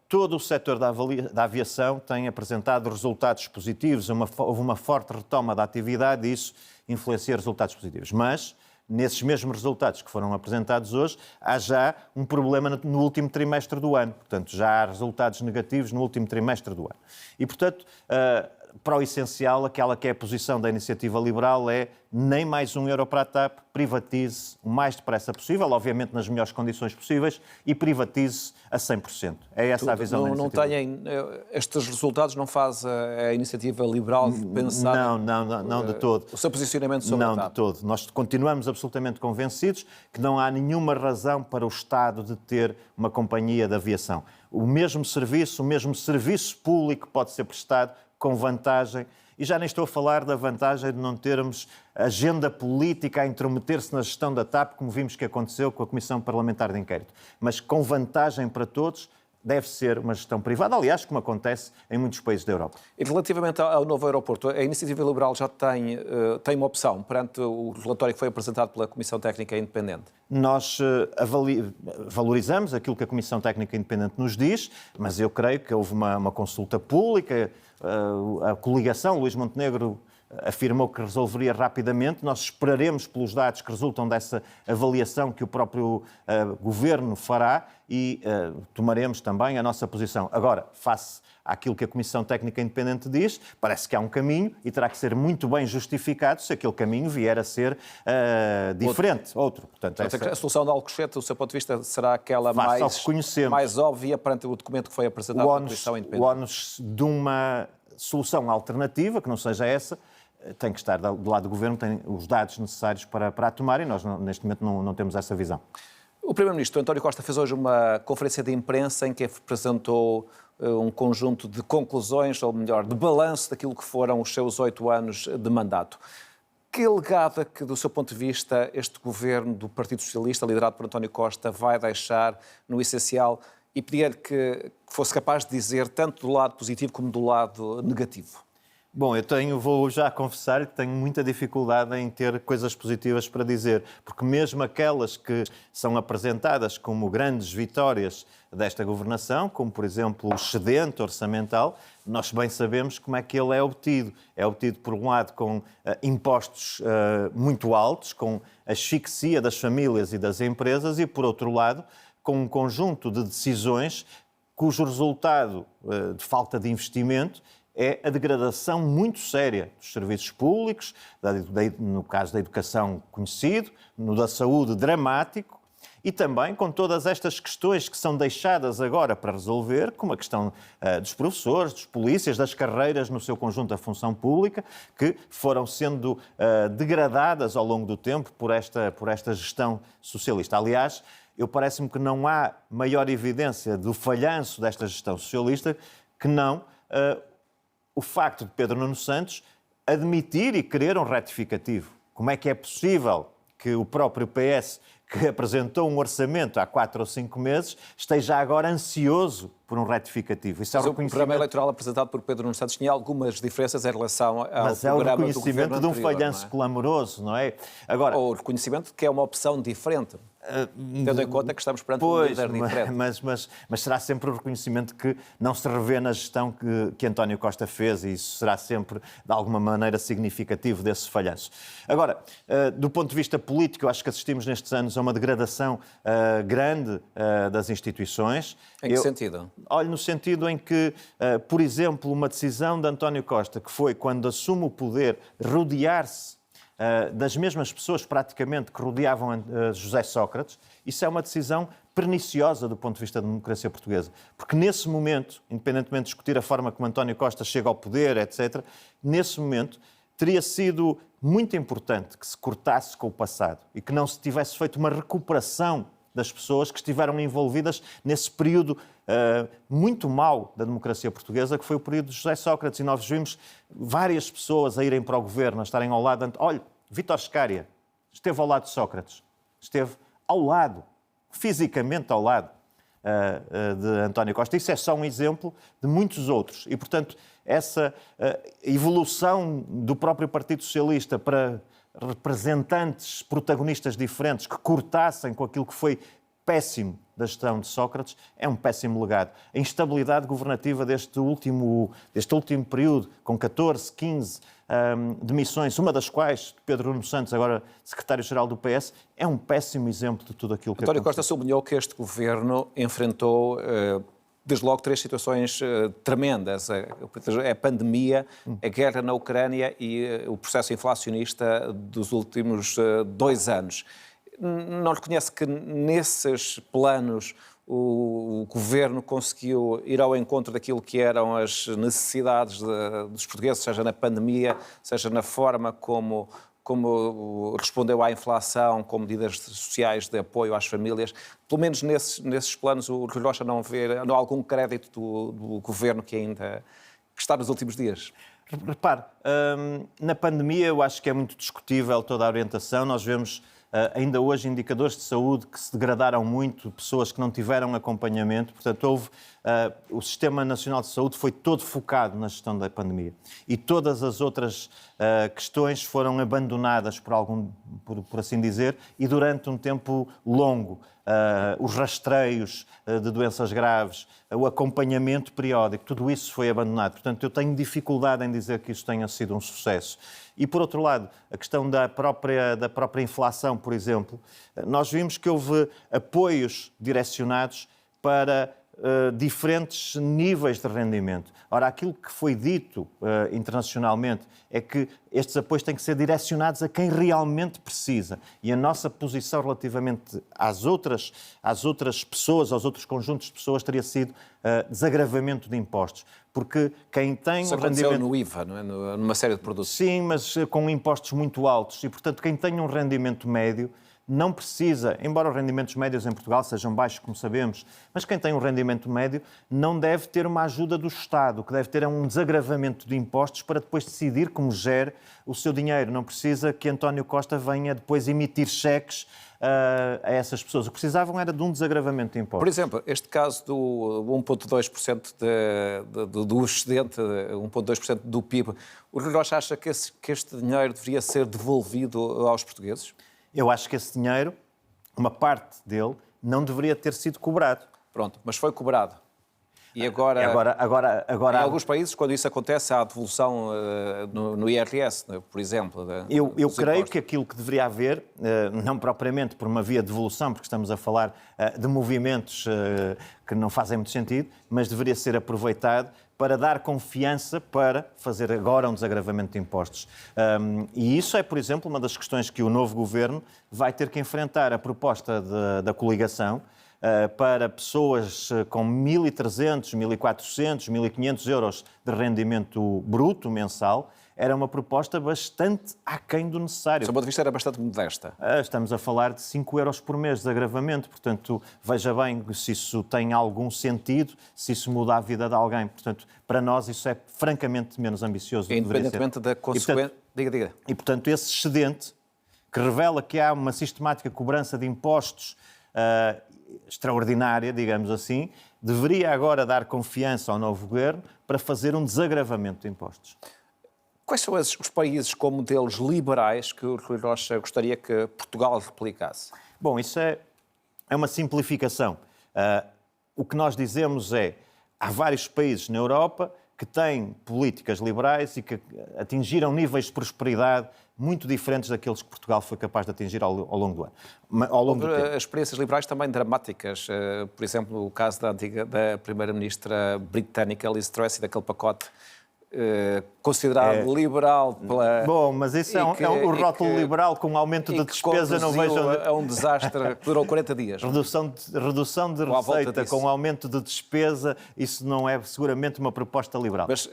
Speaker 2: todo o setor da aviação tem apresentado resultados positivos, houve uma forte retoma da atividade e isso influencia resultados positivos. Mas, nesses mesmos resultados que foram apresentados hoje, há já um problema no último trimestre do ano. Portanto, já há resultados negativos no último trimestre do ano. E, portanto, para o essencial, aquela que é a posição da Iniciativa Liberal é nem mais €1 para a TAP, privatize o mais depressa possível, obviamente nas melhores condições possíveis, e privatize a 100%. É essa a visão da Iniciativa.
Speaker 1: Estes resultados não faz a Iniciativa Liberal pensar...
Speaker 2: Não de todo.
Speaker 1: O seu posicionamento sobre a TAP?
Speaker 2: Não de todo. Nós continuamos absolutamente convencidos que não há nenhuma razão para o Estado de ter uma companhia de aviação. O mesmo serviço público pode ser prestado com vantagem, e já nem estou a falar da vantagem de não termos agenda política a intrometer-se na gestão da TAP, como vimos que aconteceu com a Comissão Parlamentar de Inquérito, mas com vantagem para todos, deve ser uma gestão privada, aliás, como acontece em muitos países da Europa.
Speaker 1: E relativamente ao novo aeroporto, a Iniciativa Liberal já tem uma opção perante o relatório que foi apresentado pela Comissão Técnica Independente?
Speaker 2: Nós valorizamos aquilo que a Comissão Técnica Independente nos diz, mas eu creio que houve uma consulta pública, a coligação, Luís Montenegro afirmou que resolveria rapidamente. Nós esperaremos pelos dados que resultam dessa avaliação que o próprio Governo fará e tomaremos também a nossa posição. Agora, face àquilo que a Comissão Técnica Independente diz, parece que há um caminho e terá que ser muito bem justificado se aquele caminho vier a ser diferente, outro. Portanto,
Speaker 1: A solução de Alcochete, do seu ponto de vista, será aquela mais óbvia perante o documento que foi apresentado pela Comissão Independente?
Speaker 2: O ónus de uma solução alternativa, que não seja essa, tem que estar do lado do Governo, tem os dados necessários para a tomar e nós, neste momento, não temos essa visão.
Speaker 1: O Primeiro-Ministro António Costa fez hoje uma conferência de imprensa em que apresentou um conjunto de conclusões, ou melhor, de balanço daquilo que foram os seus 8 anos de mandato. Que legado é que, do seu ponto de vista, este governo do Partido Socialista, liderado por António Costa, vai deixar no essencial e pedir que fosse capaz de dizer tanto do lado positivo como do lado negativo?
Speaker 2: Bom, vou já confessar que tenho muita dificuldade em ter coisas positivas para dizer, porque mesmo aquelas que são apresentadas como grandes vitórias desta governação, como por exemplo o excedente orçamental, nós bem sabemos como é que ele é obtido. É obtido, por um lado, com impostos muito altos, com asfixia das famílias e das empresas, e por outro lado, com um conjunto de decisões cujo resultado de falta de investimento é a degradação muito séria dos serviços públicos, no caso da educação conhecido, no da saúde dramático, e também com todas estas questões que são deixadas agora para resolver, como a questão dos professores, dos polícias, das carreiras no seu conjunto da função pública, que foram sendo degradadas ao longo do tempo por esta gestão socialista. Aliás, parece-me que não há maior evidência do falhanço desta gestão socialista que não o facto de Pedro Nuno Santos admitir e querer um retificativo. Como é que é possível que o próprio PS, que apresentou um orçamento há 4 ou 5 meses, esteja agora ansioso por um retificativo?
Speaker 1: Isso é o programa eleitoral apresentado por Pedro Nuno Santos tinha algumas diferenças em relação ao programa do governo anterior.
Speaker 2: Mas é o reconhecimento de um falhanço clamoroso, não é?
Speaker 1: Agora, ou o reconhecimento de que é uma opção diferente. Tendo em conta que estamos perante um líder diferente.
Speaker 2: Mas será sempre o reconhecimento que não se revê na gestão que António Costa fez, e isso será sempre, de alguma maneira, significativo desse falhanço. Agora, do ponto de vista político, eu acho que assistimos nestes anos a uma degradação grande das instituições.
Speaker 1: Em que sentido?
Speaker 2: Olha, no sentido em que, por exemplo, uma decisão de António Costa, que foi, quando assume o poder, rodear-se das mesmas pessoas praticamente que rodeavam José Sócrates, isso é uma decisão perniciosa do ponto de vista da democracia portuguesa. Porque nesse momento, independentemente de discutir a forma como António Costa chega ao poder, etc., nesse momento teria sido muito importante que se cortasse com o passado e que não se tivesse feito uma recuperação das pessoas que estiveram envolvidas nesse período muito mau da democracia portuguesa, que foi o período de José Sócrates. E nós vimos várias pessoas a irem para o governo, a estarem ao lado. Olha, Vítor Scária esteve ao lado de Sócrates, esteve ao lado, fisicamente ao lado de António Costa. Isso é só um exemplo de muitos outros. E, portanto, essa evolução do próprio Partido Socialista para representantes, protagonistas diferentes, que cortassem com aquilo que foi péssimo da gestão de Sócrates, é um péssimo legado. A instabilidade governativa deste último período, com 14, 15 demissões, uma das quais Pedro Nuno Santos, agora secretário-geral do PS, é um péssimo exemplo de tudo aquilo que
Speaker 1: António Costa sublinhou que este governo enfrentou desde logo 3 situações tremendas. A pandemia, a guerra na Ucrânia e o processo inflacionista dos últimos 2 anos. Não reconhece que nesses planos o governo conseguiu ir ao encontro daquilo que eram as necessidades dos portugueses, seja na pandemia, seja na forma como respondeu à inflação, com medidas sociais de apoio às famílias? Pelo menos nesses planos o Rui Rocha não há algum crédito do governo que está nos últimos dias?
Speaker 2: Repare, na pandemia eu acho que é muito discutível toda a orientação. Nós vemos ainda hoje indicadores de saúde que se degradaram muito, pessoas que não tiveram acompanhamento. Portanto, o Sistema Nacional de Saúde foi todo focado na gestão da pandemia. E todas as outras questões foram abandonadas, por assim dizer, e durante um tempo longo. Os rastreios de doenças graves, o acompanhamento periódico, tudo isso foi abandonado. Portanto, eu tenho dificuldade em dizer que isso tenha sido um sucesso. E, por outro lado, a questão da própria inflação, por exemplo, nós vimos que houve apoios direcionados para diferentes níveis de rendimento. Ora, aquilo que foi dito internacionalmente é que estes apoios têm que ser direcionados a quem realmente precisa. E a nossa posição relativamente às outras pessoas, aos outros conjuntos de pessoas, teria sido desagravamento de impostos. Porque quem tem
Speaker 1: Isso aconteceu no IVA, não é? Numa série de produtos.
Speaker 2: Sim, mas com impostos muito altos. E, portanto, quem tem um rendimento médio não precisa, embora os rendimentos médios em Portugal sejam baixos, como sabemos, mas quem tem um rendimento médio não deve ter uma ajuda do Estado. O que deve ter é um desagravamento de impostos para depois decidir como gere o seu dinheiro. Não precisa que António Costa venha depois emitir cheques a essas pessoas. O que precisavam era de um desagravamento de impostos.
Speaker 1: Por exemplo, este caso do 1,2% do excedente, 1,2% do PIB, o Rui Rocha acha que este dinheiro deveria ser devolvido aos portugueses?
Speaker 2: Eu acho que esse dinheiro, uma parte dele, não deveria ter sido cobrado.
Speaker 1: Pronto, mas foi cobrado. E agora em alguns países, quando isso acontece, há a devolução no IRS, por exemplo.
Speaker 2: Eu creio que aquilo que deveria haver, não propriamente por uma via de devolução, porque estamos a falar de movimentos que não fazem muito sentido, mas deveria ser aproveitado para dar confiança para fazer agora um desagravamento de impostos. E isso é, por exemplo, uma das questões que o novo governo vai ter que enfrentar. A proposta da coligação para pessoas com 1.300, 1.400, 1.500 euros de rendimento bruto mensal era uma proposta bastante aquém do necessário.
Speaker 1: Do seu ponto de vista, era bastante modesta.
Speaker 2: Estamos a falar de 5 euros por mês de agravamento, portanto, veja bem se isso tem algum sentido, se isso muda a vida de alguém. Portanto, para nós isso é francamente menos ambicioso do que deveria ser.
Speaker 1: Independentemente da consequência... Diga.
Speaker 2: E, portanto, esse excedente, que revela que há uma sistemática cobrança de impostos extraordinária, digamos assim, deveria agora dar confiança ao novo governo para fazer um desagravamento de impostos.
Speaker 1: Quais são os países com modelos liberais que o Rui Rocha gostaria que Portugal replicasse?
Speaker 2: Bom, isso é uma simplificação. O que nós dizemos é, há vários países na Europa que têm políticas liberais e que atingiram níveis de prosperidade muito diferentes daqueles que Portugal foi capaz de atingir ao longo do ano.
Speaker 1: Houve experiências liberais também dramáticas. Por exemplo, o caso da primeira-ministra britânica Liz Truss e daquele pacote considerado liberal pela...
Speaker 2: Bom, mas isso é o rótulo liberal com aumento de despesa, não vejo...
Speaker 1: É um desastre que durou 40 dias.
Speaker 2: Redução de receita com aumento de despesa, isso não é seguramente uma proposta liberal. Mas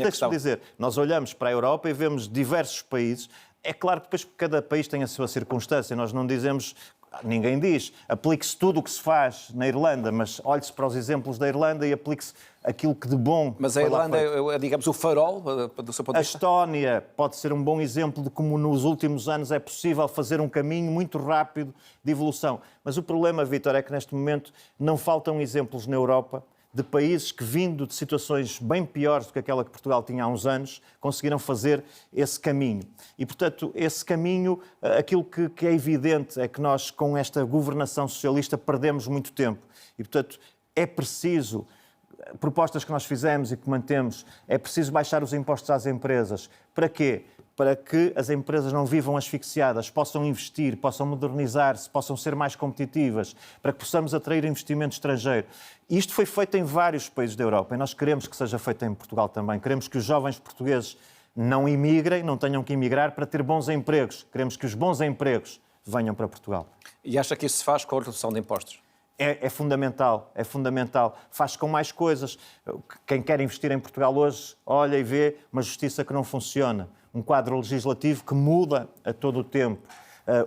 Speaker 2: deixe-me dizer, nós olhamos para a Europa e vemos diversos países. É claro que depois cada país tem a sua circunstância, nós não dizemos... Ninguém diz, aplique-se tudo o que se faz na Irlanda, mas olhe-se para os exemplos da Irlanda e aplique-se aquilo que de bom...
Speaker 1: Mas a Irlanda é, digamos, o farol do seu ponto de vista?
Speaker 2: A Estónia pode ser um bom exemplo de como nos últimos anos é possível fazer um caminho muito rápido de evolução. Mas o problema, Vítor, é que neste momento não faltam exemplos na Europa de países que, vindo de situações bem piores do que aquela que Portugal tinha há uns anos, conseguiram fazer esse caminho. E, portanto, esse caminho, aquilo que é evidente é que nós, com esta governação socialista, perdemos muito tempo. E, portanto, é preciso, propostas que nós fizemos e que mantemos, é preciso baixar os impostos às empresas. Para quê? Para que as empresas não vivam asfixiadas, possam investir, possam modernizar-se, possam ser mais competitivas, para que possamos atrair investimento estrangeiro. Isto foi feito em vários países da Europa e nós queremos que seja feito em Portugal também. Queremos que os jovens portugueses não imigrem, não tenham que emigrar para ter bons empregos. Queremos que os bons empregos venham para Portugal.
Speaker 1: E acha que isso se faz com a redução de impostos?
Speaker 2: É fundamental, é fundamental. Faz com mais coisas. Quem quer investir em Portugal hoje olha e vê uma justiça que não funciona, um quadro legislativo que muda a todo o tempo,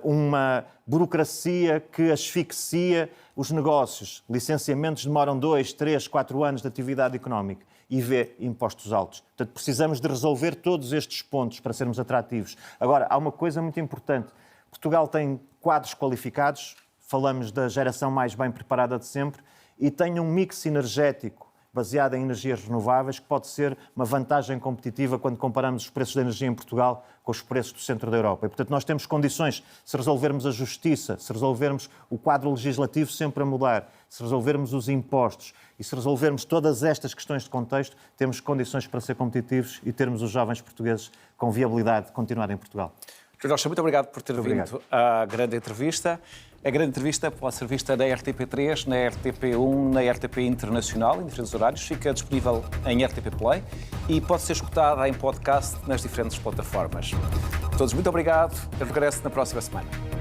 Speaker 2: uma burocracia que asfixia os negócios, licenciamentos demoram 2, 3, 4 anos de atividade económica e vê impostos altos. Portanto, precisamos de resolver todos estes pontos para sermos atrativos. Agora, há uma coisa muito importante. Portugal tem quadros qualificados, falamos da geração mais bem preparada de sempre, e tem um mix energético baseado em energias renováveis que pode ser uma vantagem competitiva quando comparamos os preços da energia em Portugal com os preços do centro da Europa. E, portanto, nós temos condições, se resolvermos a justiça, se resolvermos o quadro legislativo sempre a mudar, se resolvermos os impostos e se resolvermos todas estas questões de contexto, temos condições para ser competitivos e termos os jovens portugueses com viabilidade de continuar em Portugal.
Speaker 1: Jorge Rocha, muito obrigado por ter vindo à grande entrevista. A grande entrevista pode ser vista na RTP3, na RTP1, na RTP Internacional, em diferentes horários. Fica disponível em RTP Play e pode ser escutada em podcast nas diferentes plataformas. A todos, muito obrigado. Eu regresso na próxima semana.